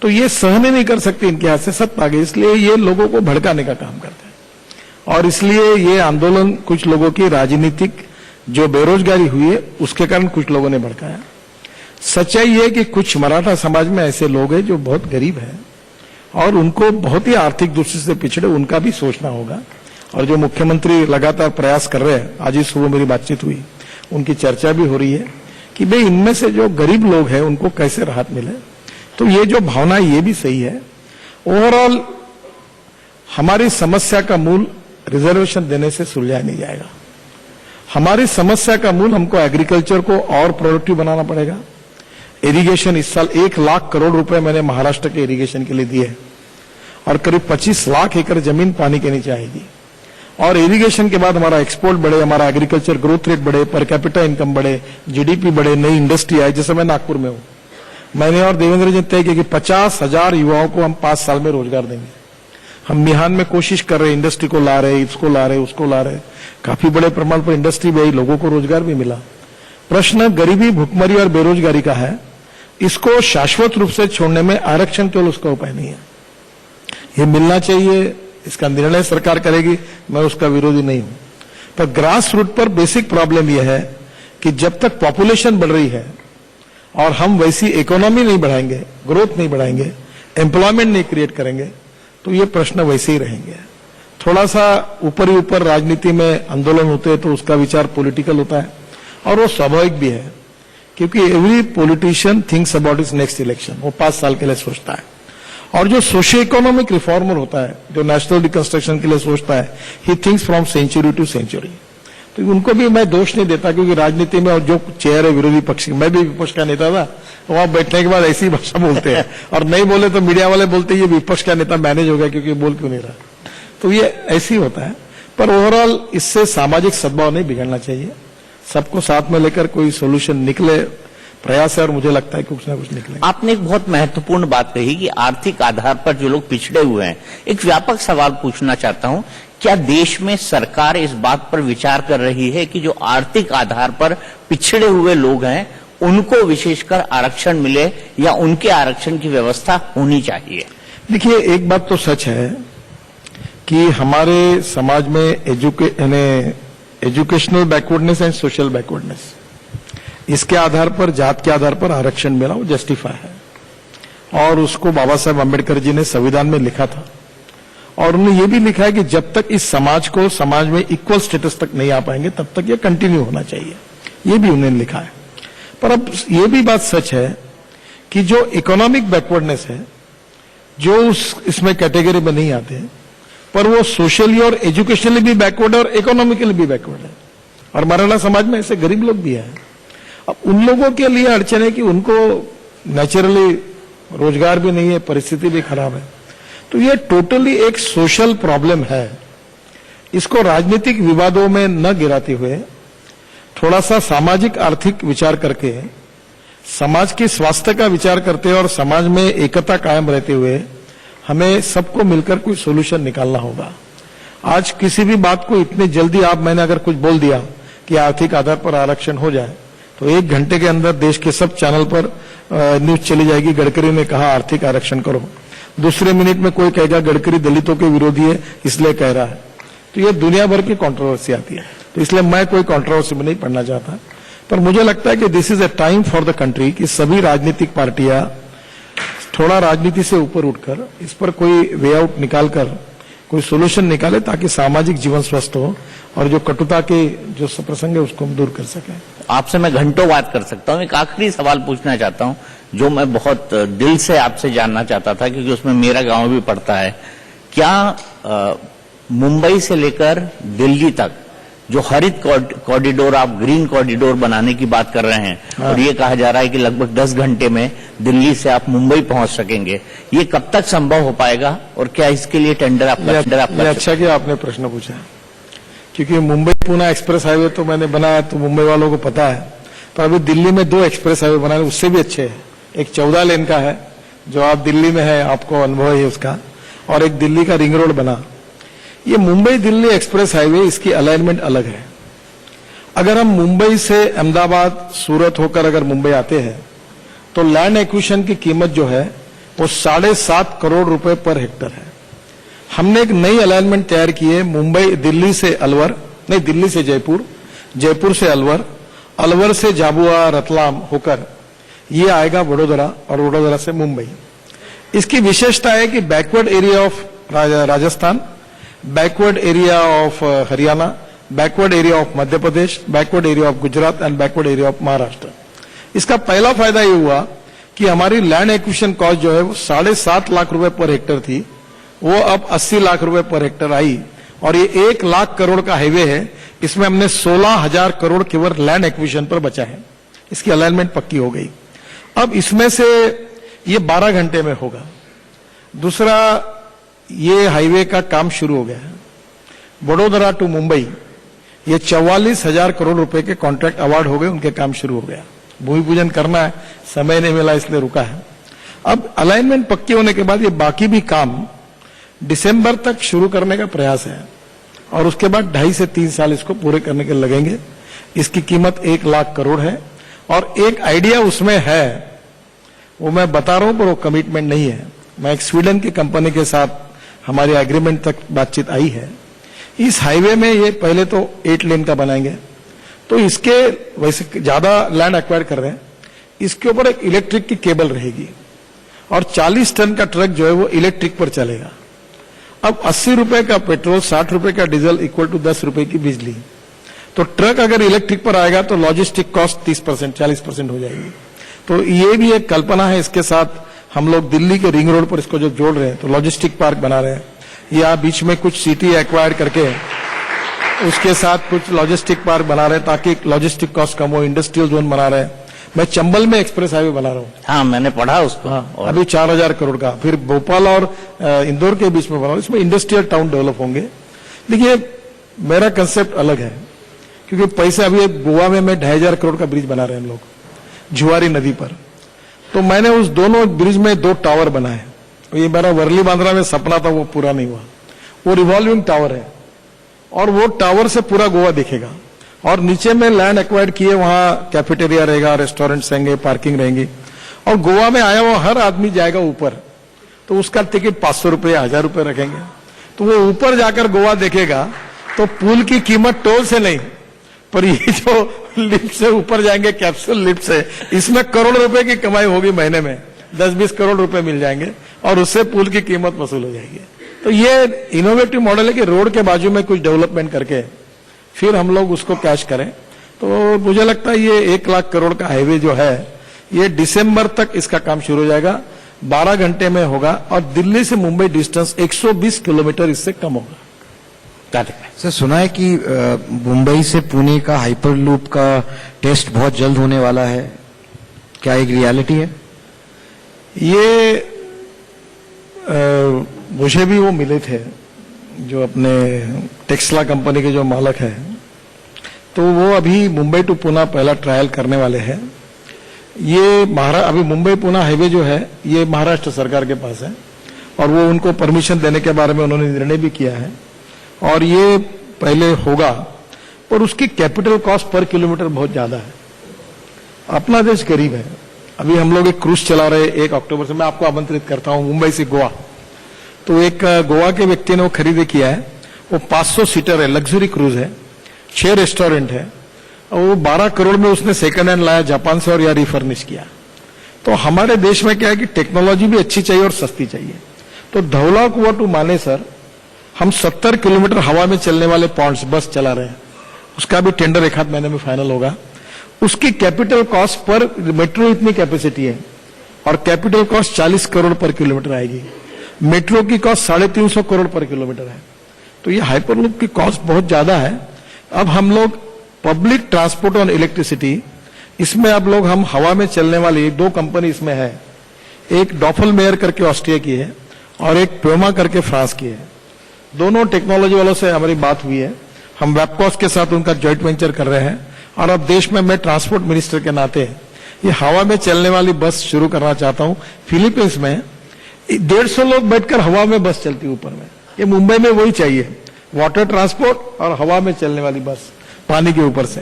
तो ये सहन नहीं कर सकते, इनके हाथ से सत्ता गई, इसलिए ये लोगों को भड़काने का काम करते हैं। और इसलिए ये आंदोलन कुछ लोगों की राजनीतिक जो बेरोजगारी हुई है उसके कारण कुछ लोगों ने भड़काया। सच्चाई ये कि कुछ मराठा समाज में ऐसे लोग हैं जो बहुत गरीब हैं और उनको बहुत ही आर्थिक दृष्टि से पिछड़े, उनका भी सोचना होगा। और जो मुख्यमंत्री लगातार प्रयास कर रहे हैं, आज ही सुबह मेरी बातचीत हुई, उनकी चर्चा भी हो रही है कि भाई इनमें से जो गरीब लोग हैं उनको कैसे राहत मिले। तो ये जो भावना है ये भी सही है। ओवरऑल हमारी समस्या का मूल रिजर्वेशन देने से सुलझाया नहीं जाएगा। हमारी समस्या का मूल हमको एग्रीकल्चर को और प्रोडक्टिव बनाना पड़ेगा। इरिगेशन, इस साल 1 लाख करोड़ रुपए मैंने महाराष्ट्र के इरिगेशन के लिए दिए और करीब 25 लाख एकड़ जमीन पानी के नीचे आएगी। और इरिगेशन के बाद हमारा एक्सपोर्ट बढ़े, हमारा एग्रीकल्चर ग्रोथ रेट बढ़े, पर कैपिटा इनकम बढ़े, जीडीपी बढ़े, नई इंडस्ट्री आए। जैसे मैं नागपुर में हूं, मैंने और देवेंद्र जी तय किया कि 50,000 युवाओं को हम 5 साल में रोजगार देंगे। हम मिहान में कोशिश कर रहे हैं, इंडस्ट्री को ला रहे, इसको ला रहे, उसको ला रहे, काफी बड़े प्रमाण पर इंडस्ट्री भी आई, लोगों को रोजगार भी मिला। प्रश्न गरीबी, भुखमरी और बेरोजगारी का है। इसको शाश्वत रूप से छोड़ने में आरक्षण केवल उसका उपाय नहीं है, ये मिलना चाहिए, इसका निर्णय सरकार करेगी, मैं उसका विरोधी नहीं हूं। पर ग्रास रूट पर बेसिक प्रॉब्लम यह है कि जब तक पॉपुलेशन बढ़ रही है और हम वैसी इकोनॉमी नहीं बढ़ाएंगे, ग्रोथ नहीं बढ़ाएंगे, एम्प्लॉयमेंट नहीं क्रिएट करेंगे, तो ये प्रश्न वैसे ही रहेंगे। थोड़ा सा ऊपर ही ऊपर राजनीति में आंदोलन होते हैं तो उसका विचार पॉलिटिकल होता है, और वो स्वाभाविक भी है, क्योंकि every politician thinks about is next election. वो 5 साल के लिए सोचता है। और जो सोशियो इकोनॉमिक रिफॉर्मर होता है, जो नेशनल रिकंस्ट्रक्शन के लिए सोचता है, he thinks from century to century. तो उनको भी मैं दोष नहीं देता, क्योंकि राजनीति में और जो चेयर है विरोधी पक्ष की, मैं भी विपक्ष का नेता था, वहां बैठने के बाद ऐसी भाषा बोलते हैं, और नहीं बोले तो मीडिया वाले बोलते हैं ये विपक्ष का नेता मैनेज हो गया क्योंकि बोल क्यों नहीं रहा। तो ये ऐसे ही होता है। पर ओवरऑल इससे सामाजिक सद्भाव नहीं बिगड़ना चाहिए। सबको साथ में लेकर कोई सोल्यूशन निकले, प्रयास है, और मुझे लगता है कुछ ना कुछ निकलेगा। आपने एक बहुत महत्वपूर्ण बात कही कि आर्थिक आधार पर जो लोग पिछड़े हुए हैं। एक व्यापक सवाल पूछना चाहता हूं, क्या देश में सरकार इस बात पर विचार कर रही है कि जो आर्थिक आधार पर पिछड़े हुए लोग हैं उनको विशेषकर आरक्षण मिले, या उनके आरक्षण की व्यवस्था होनी चाहिए? देखिए, एक बात तो सच है कि हमारे समाज में educational backwardness and social backwardness, इसके आधार पर, जात के आधार पर आरक्षण मिला, वो जस्टिफाई है। और उसको बाबा साहब अम्बेडकर जी ने संविधान में लिखा था, और उन्होंने ये भी लिखा है कि जब तक इस समाज को समाज में इक्वल स्टेटस तक नहीं आ पाएंगे तब तक ये कंटिन्यू होना चाहिए, ये भी उन्होंने लिखा है। पर अब ये भी बात सच है कि जो इकोनॉमिक बैकवर्डनेस है, जो इसमें कैटेगरी में नहीं आते, पर वो सोशली और एजुकेशनली भी बैकवर्ड है और इकोनॉमिकली भी बैकवर्ड है। और मराठा समाज में ऐसे गरीब लोग भी हैं। अब उन लोगों के लिए अड़चन है कि उनको नेचुरली रोजगार भी नहीं है, परिस्थिति भी खराब है। तो ये टोटली एक सोशल प्रॉब्लम है। इसको राजनीतिक विवादों में न गिराते हुए थोड़ा सा सामाजिक आर्थिक विचार करके, समाज के स्वास्थ्य का विचार करते हुए और समाज में एकता कायम रहते हुए हमें सबको मिलकर कोई सोल्यूशन निकालना होगा। आज किसी भी बात को इतनी जल्दी मैंने अगर कुछ बोल दिया कि आर्थिक आधार पर आरक्षण हो जाए, तो 1 घंटे के अंदर देश के सब चैनल पर न्यूज चली जाएगी, गडकरी ने कहा आर्थिक आरक्षण करो। दूसरे मिनट में कोई कहेगा गडकरी दलितों के विरोधी है इसलिए कह रहा है। तो ये दुनिया भर की कंट्रोवर्सी आती है। तो इसलिए मैं कोई कंट्रोवर्सी में नहीं पढ़ना चाहता, पर मुझे लगता है कि this is a time for the country कि सभी राजनीतिक पार्टियां थोड़ा राजनीति से ऊपर उठकर इस पर कोई वे आउट निकालकर कोई सोल्यूशन निकाले, ताकि सामाजिक जीवन स्वस्थ हो और जो कटुता के जो प्रसंग है उसको हम दूर कर सकें। आपसे मैं घंटों बात कर सकता हूं। एक आखिरी सवाल पूछना चाहता हूं जो मैं बहुत दिल से आपसे जानना चाहता था, क्योंकि उसमें मेरा गांव भी पड़ता है। क्या मुंबई से लेकर दिल्ली तक जो हरित कॉरिडोर, आप ग्रीन कॉरिडोर बनाने की बात कर रहे हैं, और ये कहा जा रहा है कि लगभग 10 घंटे में दिल्ली से आप मुंबई पहुंच सकेंगे, ये कब तक संभव हो पाएगा? और क्या इसके लिए टेंडर आपका अच्छा किया आपने प्रश्न पूछा, क्योंकि मुंबई पुणे एक्सप्रेस हाईवे तो मैंने बनाया तो मुंबई वालों को पता है। तो अभी दिल्ली में 2 एक्सप्रेस हाईवे बनाए, उससे भी अच्छे है। एक 14 लेन का है जो आप दिल्ली में है, आपको अनुभव है उसका, और एक दिल्ली का रिंग रोड बना। ये मुंबई दिल्ली एक्सप्रेस हाईवे, इसकी अलाइनमेंट अलग है। अगर हम मुंबई से अहमदाबाद, सूरत होकर अगर मुंबई आते हैं तो लैंड एक्विजिशन की कीमत जो है वो 7.5 करोड़ रुपए पर हेक्टर है। हमने एक नई अलाइनमेंट तैयार की है, मुंबई दिल्ली से अलवर, नहीं दिल्ली से जयपुर, जयपुर से अलवर, अलवर से झाबुआ रतलाम होकर ये आएगा वडोदरा, और वडोदरा से मुंबई। इसकी विशेषता है कि backward area of Rajasthan, backward area of Haryana, backward area of Madhya Pradesh, backward area of Gujarat and backward area of Maharashtra. इसका पहला फायदा ये हुआ कि हमारी लैंड एक्विजिशन कॉस्ट जो है वो 7.5 लाख रुपए पर हेक्टर थी, वो अब 80 लाख रुपए पर हेक्टर आई, और ये 1 लाख करोड़ का हाईवे है। इसमें हमने 16,000 करोड़ केवल लैंड एक्विजिशन पर बचा है। इसकी अलाइनमेंट पक्की हो गई। अब इसमें से ये 12 घंटे में होगा। दूसरा, ये हाईवे का काम शुरू हो गया है। वडोदरा टू मुंबई ये 44,000 करोड़ रुपए के कॉन्ट्रैक्ट अवार्ड हो गए, उनके काम शुरू हो गया। भूमि पूजन करना है, समय नहीं मिला इसलिए रुका है। अब अलाइनमेंट पक्की होने के बाद ये बाकी भी काम दिसंबर तक शुरू करने का प्रयास है, और उसके बाद 2.5 से 3 साल इसको पूरे करने के लगेंगे। इसकी कीमत 1 लाख करोड़ है, और एक आइडिया उसमें है, वो मैं बता रहा हूं, पर वो कमिटमेंट नहीं है। मैं एक स्वीडन की कंपनी के साथ हमारी एग्रीमेंट तक बातचीत आई है। इस हाईवे में ये पहले तो 8 लेन का बनाएंगे, तो इसके वैसे ज्यादा लैंड एक्वायर कर रहे हैं, इसके ऊपर एक इलेक्ट्रिक की केबल रहेगी और 40 टन का ट्रक जो है वो इलेक्ट्रिक पर चलेगा। अब 80 रुपए का पेट्रोल, 60 रुपए का डीजल इक्वल टू 10 रुपए की बिजली। तो ट्रक अगर इलेक्ट्रिक पर आएगा तो लॉजिस्टिक कॉस्ट 30%, 40% हो जाएगी। तो ये भी एक कल्पना है। इसके साथ हम लोग दिल्ली के रिंग रोड पर इसको जो जोड़ रहे हैं, तो लॉजिस्टिक पार्क बना रहे हैं, या बीच में कुछ सिटी एक्वायर करके उसके साथ कुछ लॉजिस्टिक पार्क बना रहे हैं ताकि लॉजिस्टिक कॉस्ट कम हो। इंडस्ट्रियल जोन बना रहे हैं। मैं चंबल में एक्सप्रेस हाईवे बना रहा हूँ। हाँ, मैंने पढ़ा उसको। हाँ, अभी 4000 करोड़ का। फिर भोपाल और इंदौर के बीच में बना रहा हूँ। इसमें इंडस्ट्रियल टाउन डेवलप होंगे। देखिए, मेरा कंसेप्ट अलग है, क्योंकि पैसे अभी गोवा में 2500 करोड़ का ब्रिज बना रहे हैं हम लोग जुआरी नदी पर। तो मैंने उस दोनों ब्रिज में 2 टावर बनाए। ये मेरा वर्ली बांद्रा में सपना था, वो पूरा नहीं हुआ। वो रिवॉल्विंग टावर है और वो टावर से पूरा गोवा दिखेगा। और नीचे में लैंड एक्वायर्ड किए, वहां कैफेटेरिया रहेगा, रेस्टोरेंट्स रहेंगे, पार्किंग रहेंगी। और गोवा में आया हुआ हर आदमी जाएगा ऊपर, तो उसका टिकट 500 रुपये, 1000 रुपये रखेंगे। तो वो ऊपर जाकर गोवा देखेगा तो पुल की कीमत टोल से नहीं, पर ये जो लिफ्ट से ऊपर जाएंगे, कैप्सूल लिफ्ट से, इसमें करोड़ रुपए की कमाई होगी। महीने में 10-20 करोड़ रुपए मिल जाएंगे और उससे पुल की कीमत वसूल हो जाएगी। तो ये इनोवेटिव मॉडल है कि रोड के बाजू में कुछ डेवलपमेंट करके फिर हम लोग उसको कैश करें। तो मुझे लगता है ये 1 लाख करोड़ का हाईवे जो है, ये दिसंबर तक इसका काम शुरू हो जाएगा। 12 घंटे में होगा और दिल्ली से मुंबई डिस्टेंस 120 किलोमीटर इससे कम होगा। सर, सुना है कि मुंबई से पुणे का हाइपर लूप का टेस्ट बहुत जल्द होने वाला है, क्या एक रियलिटी है? ये मुझे भी वो मिले थे जो अपने टेक्सला कंपनी के जो मालक हैं, तो वो अभी मुंबई टू पुणे पहला ट्रायल करने वाले हैं। ये अभी मुंबई पुणे हाईवे जो है ये महाराष्ट्र सरकार के पास है और वो उनको परमिशन देने के बारे में उन्होंने निर्णय भी किया है और ये पहले होगा, पर उसकी कैपिटल कॉस्ट पर किलोमीटर बहुत ज्यादा है। अपना देश गरीब है। अभी हम लोग एक क्रूज चला रहे 1 अक्टूबर से, मैं आपको आमंत्रित करता हूं मुंबई से गोवा। तो एक गोवा के व्यक्ति ने वो खरीदी किया है, वो 500 सीटर है, लग्जरी क्रूज है, 6 रेस्टोरेंट है और वो 12 करोड़ में उसने सेकंड हैंड लाया जापान से और यहाँ रिफर्निश किया। तो हमारे देश में क्या है कि टेक्नोलॉजी भी अच्छी चाहिए और सस्ती चाहिए। तो धौला कुआं टू मानेसर हम 70 किलोमीटर हवा में चलने वाले पॉइंट्स बस चला रहे हैं। उसका भी टेंडर 1 आध महीने में फाइनल होगा। उसकी कैपिटल कॉस्ट पर, मेट्रो इतनी कैपेसिटी है और कैपिटल कॉस्ट 40 करोड़ पर किलोमीटर आएगी। मेट्रो की कॉस्ट 350 करोड़ पर किलोमीटर है। तो ये हाइपरलूप की कॉस्ट बहुत ज्यादा है। अब हम लोग पब्लिक ट्रांसपोर्ट और इलेक्ट्रिसिटी, इसमें अब लोग हम हवा में चलने वाली 2 कंपनी इसमें है, एक डॉफल मेयर करके ऑस्ट्रिया की है और एक प्योमा करके फ्रांस की है। दोनों टेक्नोलॉजी वालों से हमारी बात हुई है। हम वेबकॉस के साथ उनका जॉइंट वेंचर कर रहे हैं और अब देश में मैं ट्रांसपोर्ट मिनिस्टर के नाते ये हवा में चलने वाली बस शुरू करना चाहता हूं। फिलीपींस में 150 लोग बैठकर हवा में बस चलती ऊपर में। ये मुंबई में वही चाहिए, वाटर ट्रांसपोर्ट और हवा में चलने वाली बस पानी के ऊपर से।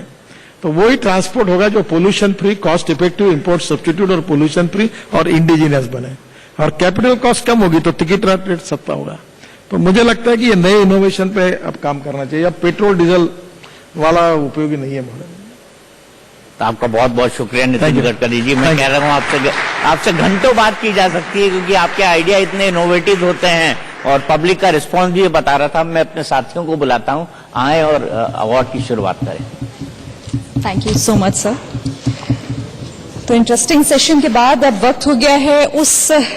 तो वही ट्रांसपोर्ट होगा जो pollution free, cost effective, import substitute और पोल्यूशन फ्री और इंडिजिनियस बने। और कैपिटल कॉस्ट कम होगी तो टिकट रेट सस्ता होगा। तो मुझे लगता है कि ये नए इनोवेशन पे अब काम करना चाहिए। अब पेट्रोल डीजल वाला उपयोगी नहीं है मॉडल। तो आपका बहुत बहुत शुक्रिया नितिन गडकरी जी। मैं कह रहा हूँ आपसे घंटों बात की जा सकती है, क्योंकि आपके आइडिया इतने इनोवेटिव होते हैं और पब्लिक का रिस्पांस भी ये बता रहा था। मैं अपने साथियों को बुलाता हूँ, आए और अवार्ड की शुरुआत करें। Thank you so much sir. तो इंटरेस्टिंग सेशन के बाद अब वक्त हो गया है उस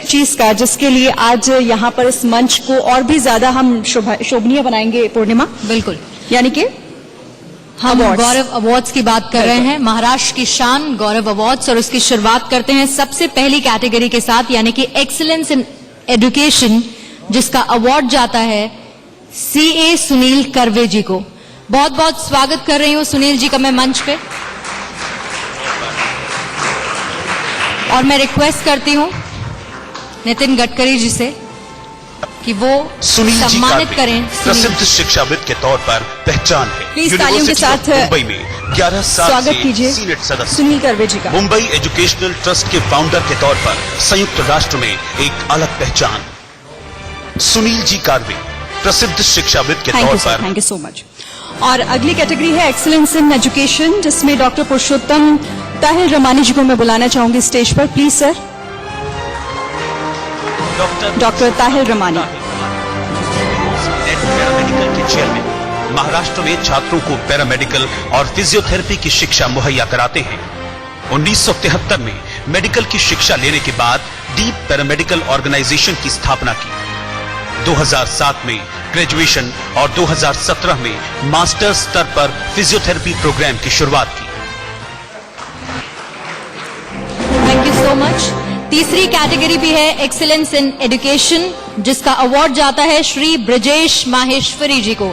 चीज का जिसके लिए आज यहाँ पर इस मंच को और भी ज्यादा हम शोभनीय बनाएंगे। पूर्णिमा, बिल्कुल, यानी कि हम गौरव अवार्ड्स की बात कर रहे हैं, महाराष्ट्र की शान गौरव अवार्ड्स, और उसकी शुरुआत करते हैं सबसे पहली कैटेगरी के साथ, यानी कि एक्सीलेंस इन एजुकेशन, जिसका अवार्ड जाता है CA सुनील कर्वे जी को। बहुत बहुत स्वागत कर रही हूं सुनील जी का मैं मंच पे, और मैं रिक्वेस्ट करती हूं नितिन गडकरी जी से कि वो सम्मानित करें। प्रसिद्ध शिक्षाविद के तौर पर पहचान है। प्लीज तालियों के साथ मुंबई में 11 साल स्वागत कीजिए सीनेट सदस्य सुनील कर्वे जी का। मुंबई एजुकेशनल ट्रस्ट के फाउंडर के तौर पर संयुक्त राष्ट्र में एक अलग पहचान। सुनील जी कर्वे प्रसिद्ध शिक्षाविद के तौर पर। Thank you so much. और अगली कैटेगरी है एक्सीलेंस इन एजुकेशन, जिसमें डॉक्टर पुरुषोत्तम ताहिर रमानी जी को मैं बुलाना चाहूंगी स्टेज पर, please sir. Doctor Tahir Ramani, paramedical के चेयरमैन, महाराष्ट्र में छात्रों को पैरामेडिकल और फिजियोथेरेपी की शिक्षा मुहैया कराते हैं। 1973 में मेडिकल की शिक्षा लेने के बाद डीप पैरामेडिकल ऑर्गेनाइजेशन की स्थापना की। 2007 में ग्रेजुएशन और 2017 में मास्टर्स स्तर पर फिजियोथेरेपी प्रोग्राम की शुरुआत की। Thank you so much. तीसरी कैटेगरी भी है एक्सीलेंस इन एजुकेशन, जिसका अवार्ड जाता है श्री ब्रजेश माहेश्वरी जी को।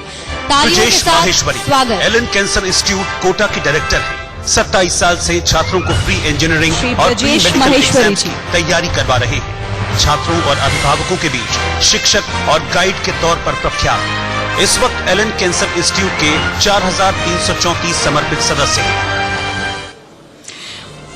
तालियों के ब्रजेश साथ माहेश्वरी स्वागत। एलन कैंसर इंस्टीट्यूट कोटा की डायरेक्टर हैं। 27 साल से छात्रों को प्री इंजीनियरिंग श्री और pre Brajesh medical Maheshwari exams ji. की तैयारी करवा रहे हैं। छात्रों और अभिभावकों के बीच शिक्षक और गाइड के तौर पर प्रख्यात। इस वक्त एलन कैंसर इंस्टीट्यूट के 4334 समर्पित सदस्य हैं।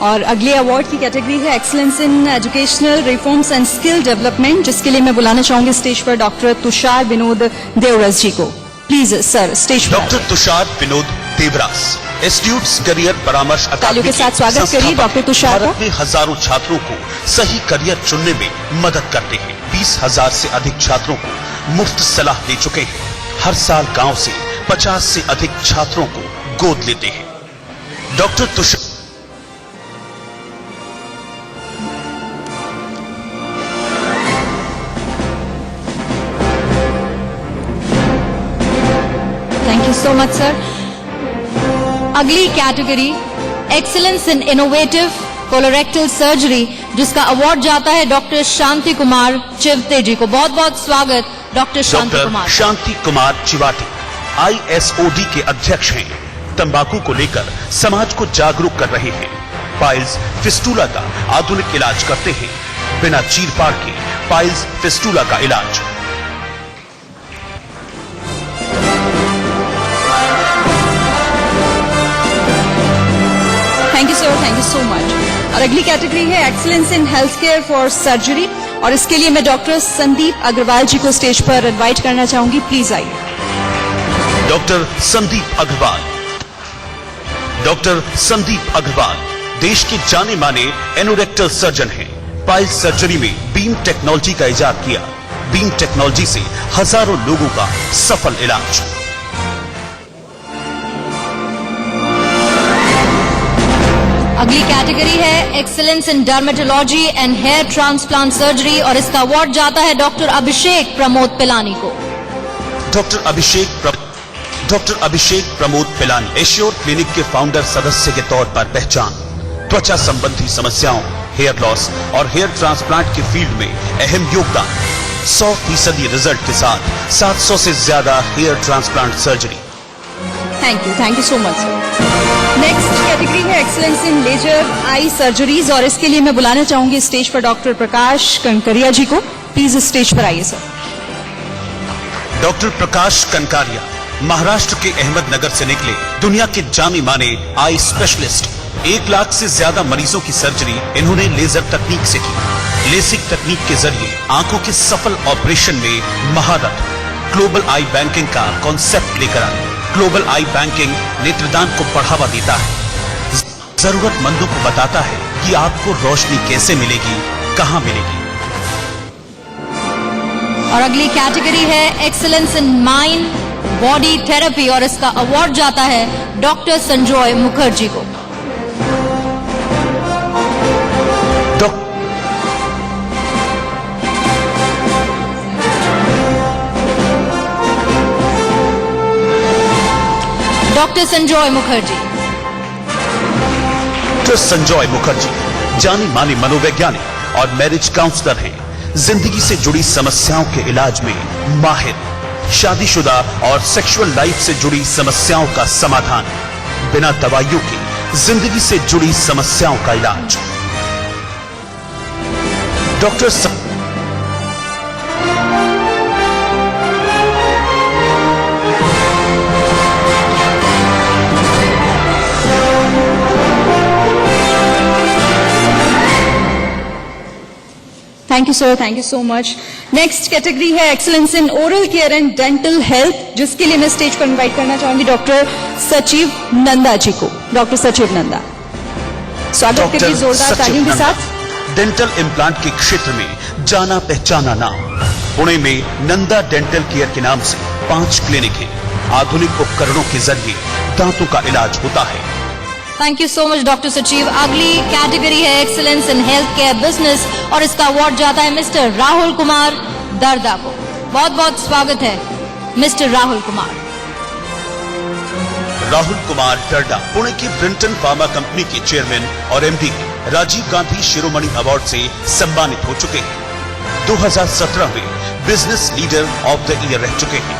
और अगले अवार्ड की कैटेगरी है excellence in educational reforms and skill development, जिसके लिए मैं बुलाना चाहूंगी स्टेज पर डॉक्टर तुषार विनोद देवरस जी को। प्लीज सर स्टेज पर। Doctor Tushar Vinod Devras institutes career परामर्श तालियों के साथ स्वागत करिए संस्थापक डॉक्टर तुषार का। भारत में हजारों छात्रों को सही करियर चुनने में मदद करते हैं। 20,000 से अधिक छात्रों को मुफ्त सलाह दे चुके हैं। हर साल गांव से 50 से अधिक छात्रों को गोद लेते हैं। Doctor Tushar thank you so much sir. अगली category excellence in innovative colorectal surgery, जिसका अवार्ड जाता है डॉक्टर शांति कुमार चिवते जी को। बहुत बहुत स्वागत डॉक्टर शांति डॉक्टर कुमार। शांति कुमार चिवाटी ISOD के अध्यक्ष हैं। तंबाकू को लेकर समाज को जागरूक कर रहे हैं। पाइल्स फिस्टूला का आधुनिक इलाज करते हैं। बिना चीरफाड़ के पाइल्स फिस्टूला का इलाज। Thank you sir, thank you so much. और अगली कैटेगरी है excellence in health care for surgery, और इसके लिए मैं डॉक्टर संदीप अग्रवाल जी को स्टेज पर इनवाइट करना चाहूंगी, प्लीज आइए। डॉक्टर संदीप अग्रवाल। डॉक्टर संदीप अग्रवाल देश के जाने माने एनोरेक्टल सर्जन हैं। पाइल्स सर्जरी में बीम टेक्नोलॉजी का इजाद किया। बीम टेक्नोलॉजी से हजारों लोगों का सफल इलाज। अगली कैटेगरी है excellence in dermatology and hair transplant surgery, और इसका अवार्ड जाता है डॉक्टर अभिषेक प्रमोद पिलानी को। डॉक्टर अभिषेक प्रमोद पिलानी एश्योर क्लिनिक के फाउंडर सदस्य के तौर पर पहचान। त्वचा संबंधी समस्याओं, हेयर लॉस और हेयर ट्रांसप्लांट के फील्ड में अहम योगदान। 100% रिजल्ट के साथ 700 से ज्यादा hair transplant surgery. Thank you so much sir. Next category है excellence in laser eye surgeries, और इसके लिए मैं बुलाना चाहूंगी स्टेज पर डॉक्टर प्रकाश कनकरिया जी को। प्लीज स्टेज पर आइए सर। डॉक्टर प्रकाश कनकारिया महाराष्ट्र के अहमदनगर से निकले दुनिया के जाने माने आई स्पेशलिस्ट। 1 लाख से ज्यादा मरीजों की सर्जरी इन्होंने लेजर तकनीक से की। लेसिक तकनीक के जरिए आंखों के सफल ऑपरेशन में महारत। ग्लोबल आई बैंकिंग का कॉन्सेप्ट लेकर आए। ग्लोबल आई बैंकिंग नेत्रदान को बढ़ावा देता है, जरूरतमंदों को बताता है कि आपको रोशनी कैसे मिलेगी, कहां मिलेगी। और अगली कैटेगरी है excellence in mind body therapy, और इसका अवार्ड जाता है डॉक्टर संजय मुखर्जी को। डॉक्टर संजय मुखर्जी। डॉक्टर संजय मुखर्जी जाने माने मनोवैज्ञानिक और मैरिज काउंसलर हैं। जिंदगी से जुड़ी समस्याओं के इलाज में माहिर। शादीशुदा और सेक्सुअल लाइफ से जुड़ी समस्याओं का समाधान। बिना दवाइयों के जिंदगी से जुड़ी समस्याओं का इलाज। Doctor thank you sir, thank you so much. Next category है excellence in oral care and dental health, जिसके लिए मैं स्टेज पर इनवाइट करना चाहूंगी डॉक्टर सचिव नंदा जी को। डॉक्टर सचिव नंदा। स्वागत करिए जोरदार तालियों के साथ। डेंटल इम्प्लांट के क्षेत्र में जाना पहचाना नाम। पुणे में नंदा डेंटल केयर के नाम से 5 क्लिनिक है। आधुनिक उपकरणों के जरिए दांतों का इलाज होता है। Thank you so much doctor सचिव। अगली कैटेगरी है excellence in health care business और इसका अवार्ड जाता है मिस्टर राहुल कुमार दर्दा को। बहुत बहुत स्वागत है मिस्टर राहुल कुमार। राहुल कुमार दर्दा पुणे की ब्रिंटन फार्मा कंपनी के चेयरमैन और एमडी राजीव गांधी शिरोमणि अवार्ड से सम्मानित हो चुके हैं। 2017 में business leader of the year रह चुके हैं।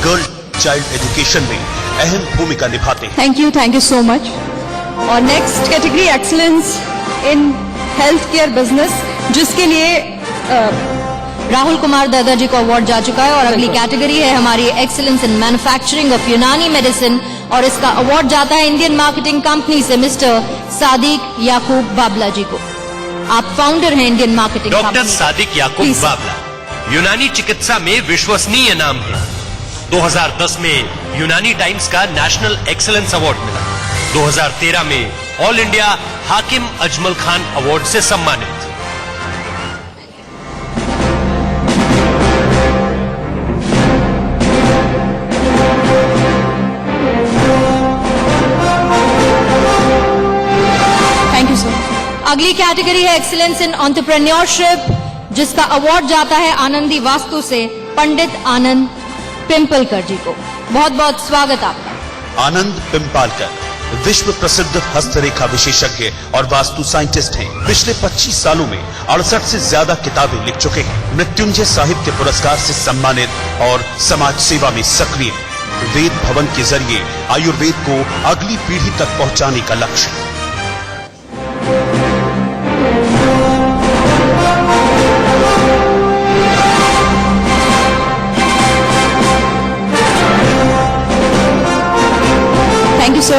गर्ल चाइल्ड एजुकेशन में अहम भूमिका निभाते हैं। Thank you so much. और next category excellence in health care business, जिसके लिए राहुल कुमार दर्दा जी को अवार्ड जा चुका है। और अगली कैटेगरी है हमारी एक्सीलेंस इन मैन्युफैक्चरिंग ऑफ यूनानी मेडिसिन और इसका अवार्ड जाता है इंडियन मार्केटिंग कंपनी से मिस्टर सादिक याकूब बाबला जी को। आप फाउंडर हैं Indian marketing doctor company. Sadiq Yakub Please, Babla यूनानी चिकित्सा में विश्वसनीय नाम है। 2010 में यूनानी टाइम्स का नेशनल एक्सीलेंस अवार्ड मिला। 2013 में ऑल इंडिया हाकिम अजमल खान अवार्ड से सम्मानित। Thank you sir. अगली कैटेगरी है एक्सीलेंस इन एंटरप्रेन्योरशिप, जिसका अवार्ड जाता है आनंदी वास्तु से पंडित आनंद पिंपलकर जी को। बहुत बहुत स्वागत आपका। आनंद पिंपालकर विश्व प्रसिद्ध हस्तरेखा विशेषज्ञ और वास्तु साइंटिस्ट हैं। पिछले 25 सालों में 68 से ज्यादा किताबें लिख चुके हैं। मृत्युंजय साहित्य पुरस्कार से सम्मानित और समाज सेवा में सक्रिय। वेद भवन के जरिए आयुर्वेद को अगली पीढ़ी तक पहुंचाने का लक्ष्य।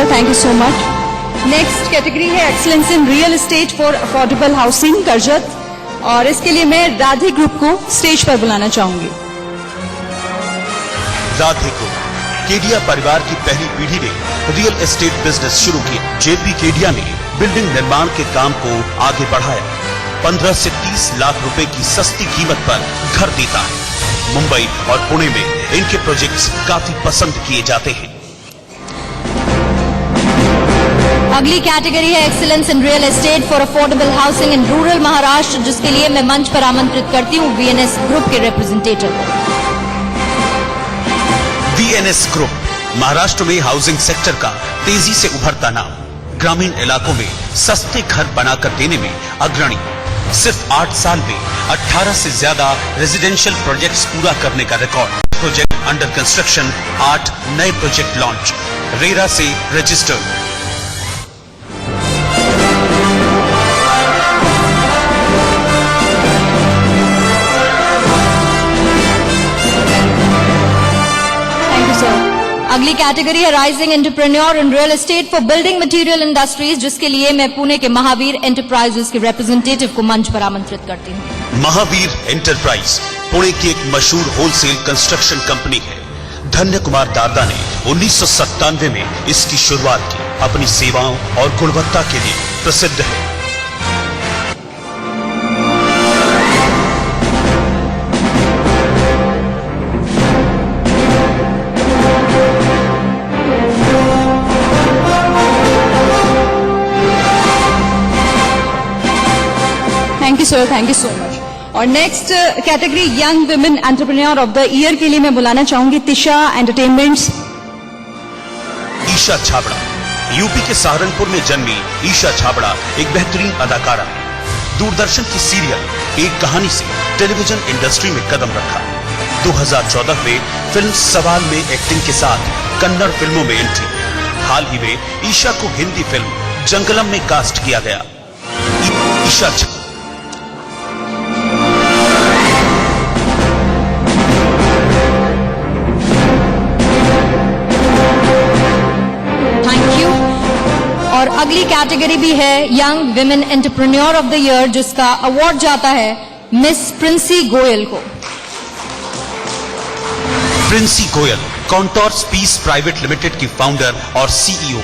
Thank you so much. Next category है excellence in real estate for affordable housing Karjat, और इसके लिए मैं राधे ग्रुप को स्टेज पर बुलाना चाहूंगी। राधे को केडिया परिवार की पहली पीढ़ी ने रियल एस्टेट बिजनेस शुरू किया। जेपी केडिया ने बिल्डिंग निर्माण के काम को आगे बढ़ाया। 15 से 30 लाख रुपए की सस्ती कीमत पर घर देता है। मुंबई और पुणे में इनके प्रोजेक्ट्स काफी पसंद किए जाते हैं। अगली कैटेगरी है excellence in real estate for affordable housing in rural Maharashtra, जिसके लिए मैं मंच पर आमंत्रित करती हूँ वीएनएस ग्रुप के रिप्रेजेंटेटिव को। वीएनएस ग्रुप महाराष्ट्र में हाउसिंग सेक्टर का तेजी से उभरता नाम। ग्रामीण इलाकों में सस्ते घर बनाकर देने में अग्रणी। सिर्फ 8 साल में 18 से ज्यादा रेजिडेंशियल प्रोजेक्ट्स पूरा करने का रिकॉर्ड। प्रोजेक्ट अंडर कंस्ट्रक्शन, 8 नए प्रोजेक्ट लॉन्च। रेरा से रजिस्टर्ड। अगली कैटेगरी है rising entrepreneur in real estate for building material industries, जिसके लिए मैं पुणे के महावीर एंटरप्राइजेस के रिप्रेजेंटेटिव को मंच पर आमंत्रित करती हूँ। महावीर एंटरप्राइज पुणे की एक मशहूर होलसेल कंस्ट्रक्शन कंपनी है। धन्य कुमार दादा ने 1997 में इसकी शुरुआत की। अपनी सेवाओं और गुणवत्ता के लिए प्रसिद्ध है। Thank you so much. और next category young women entrepreneur of the year के लिए मैं बुलाना चाहूंगी तिशा एंटरटेनमेंट्स। ईशा छाबड़ा यूपी के सहारनपुर में जन्मी ईशा छाबड़ा एक बेहतरीन अदाकारा है। दूरदर्शन की सीरियल एक कहानी से टेलीविजन इंडस्ट्री में कदम रखा। 2014 में फिल्म सवाल में एक्टिंग के साथ कन्नड़ फिल्मों में एंट्री। हाल ही में ईशा को हिंदी फिल्म जंगलम में कास्ट किया गया। ईशा और अगली कैटेगरी भी है young women entrepreneur of the year, जिसका अवार्ड जाता है मिस प्रिंसी गोयल को। Princy Goyal Contours Peace private limited की फाउंडर और सीईओ।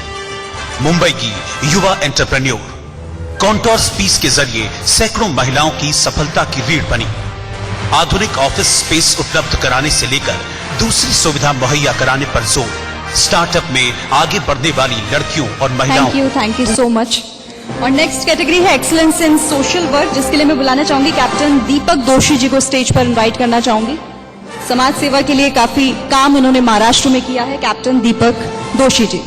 मुंबई की युवा एंटरप्रेन्योर। कॉन्टोर्स पीस के जरिए सैकड़ों महिलाओं की सफलता की रीढ़ बनी। आधुनिक ऑफिस स्पेस उपलब्ध कराने से लेकर दूसरी सुविधा मुहैया कराने पर जोर। स्टार्टअप में आगे बढ़ने वाली लड़कियों और महिलाओं। Thank you so much. और नेक्स्ट कैटेगरी है एक्सीलेंस इन सोशल वर्क, जिसके लिए मैं बुलाना चाहूंगी कैप्टन दीपक दोषी जी को स्टेज पर इनवाइट करना चाहूंगी। समाज सेवा के लिए काफी काम उन्होंने महाराष्ट्र में किया है। कैप्टन दीपक दोषी जी।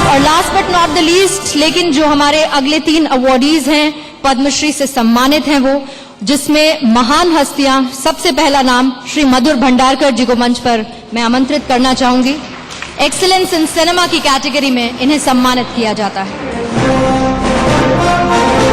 और last but not the least, लेकिन जो हमारे अगले 3 अवॉर्डीज हैं, पद्मश्री से सम्मानित हैं वो, जिसमें महान हस्तियां, सबसे पहला नाम श्री मधुर भंडारकर जी को मंच पर मैं आमंत्रित करना चाहूंगी। एक्सीलेंस इन सिनेमा की कैटेगरी में इन्हें सम्मानित किया जाता है।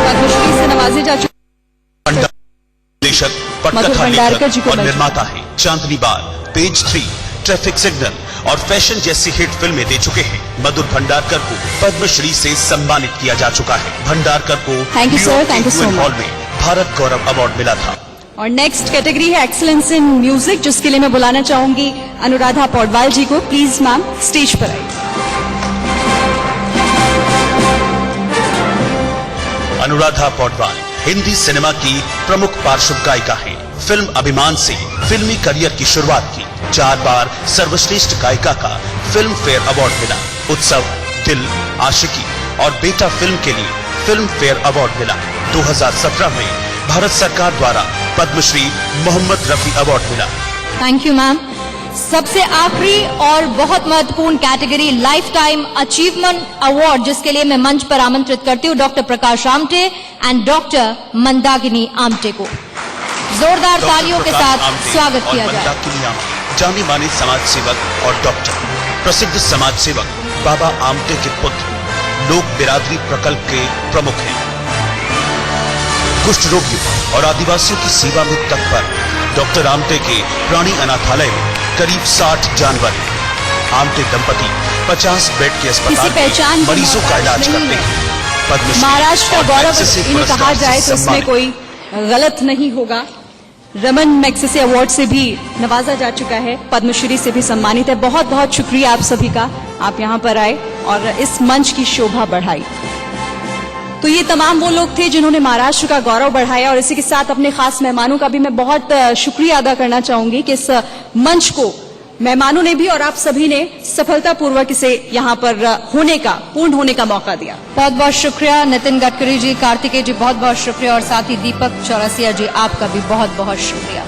पद्मश्री से नवाजे जा चुके निर्देशक, मधुर पटकथा भंडारकर जी लेखक को और मंच। निर्माता है। चांदनी बार, पेज 3, ट्रैफिक सिग्नल और फैशन जैसी हिट फिल्में दे चुके हैं। मधुर भंडारकर को पद्मश्री से सम्मानित किया जा चुका है। भंडारकर को Thank you, sir. Thank you so much. Hall में भारत गौरव अवार्ड मिला था। और नेक्स्ट कैटेगरी है एक्सीलेंस इन म्यूजिक, जिसके लिए मैं बुलाना चाहूंगी अनुराधा पौडवाल जी को। प्लीज मैम स्टेज पर आइए। अनुराधा पौडवाल हिंदी सिनेमा की प्रमुख पार्श्व गायिका हैं। फिल्म अभिमान से फिल्मी करियर की शुरुआत की। 4 बार सर्वश्रेष्ठ गायिका का फिल्म फेयर अवार्ड मिला। उत्सव, दिल, आशिकी और बेटा फिल्म के लिए फिल्म फेयर अवार्ड मिला। 2017 में भारत सरकार द्वारा पद्मश्री मोहम्मद रफी अवार्ड मिला। Thank you ma'am. सबसे आखिरी और बहुत महत्वपूर्ण category life time achievement award, जिसके लिए मैं मंच पर आमंत्रित करती हूँ doctor Prakash Amte and doctor Mandakini Amte को। जोरदार तालियों के साथ स्वागत किया जाए। जाने माने समाज सेवक और डॉक्टर, प्रसिद्ध समाज सेवक बाबा आमटे के पुत्र, लोक बिरादरी प्रकल्प के प्रमुख हैं। कुष्ठ रोगियों और आदिवासियों की सेवा में तत्पर डॉक्टर आमटे के प्राणी अनाथालय में करीब 60 जानवर हैं। आमटे दंपति 50 बेड के अस्पताल में मरीजों का इलाज करते हैं। पद्मश्री महाराष्ट्र का और गौरव मैग्सेसे इन्हें कहा पुरस्कार से जाए तो इसमें सम्मानित। कोई गलत नहीं होगा। रमन मैग्सेसे अवार्ड से भी नवाजा जा चुका है, पद्मश्री से भी सम्मानित है। बहुत बहुत शुक्रिया आप सभी का, आप यहाँ पर आए और इस मंच की शोभा बढ़ाई। तो ये तमाम वो लोग थे जिन्होंने महाराष्ट्र का गौरव बढ़ाया, और इसी के साथ अपने खास मेहमानों का भी मैं बहुत शुक्रिया अदा करना चाहूंगी कि इस मंच को मेहमानों ने भी और आप सभी ने सफलतापूर्वक इसे यहाँ पर पूर्ण होने का मौका दिया। बहुत बहुत शुक्रिया नितिन गडकरी जी, कार्तिकेय जी बहुत बहुत शुक्रिया, और साथ ही दीपक चौरसिया जी आपका भी बहुत बहुत शुक्रिया।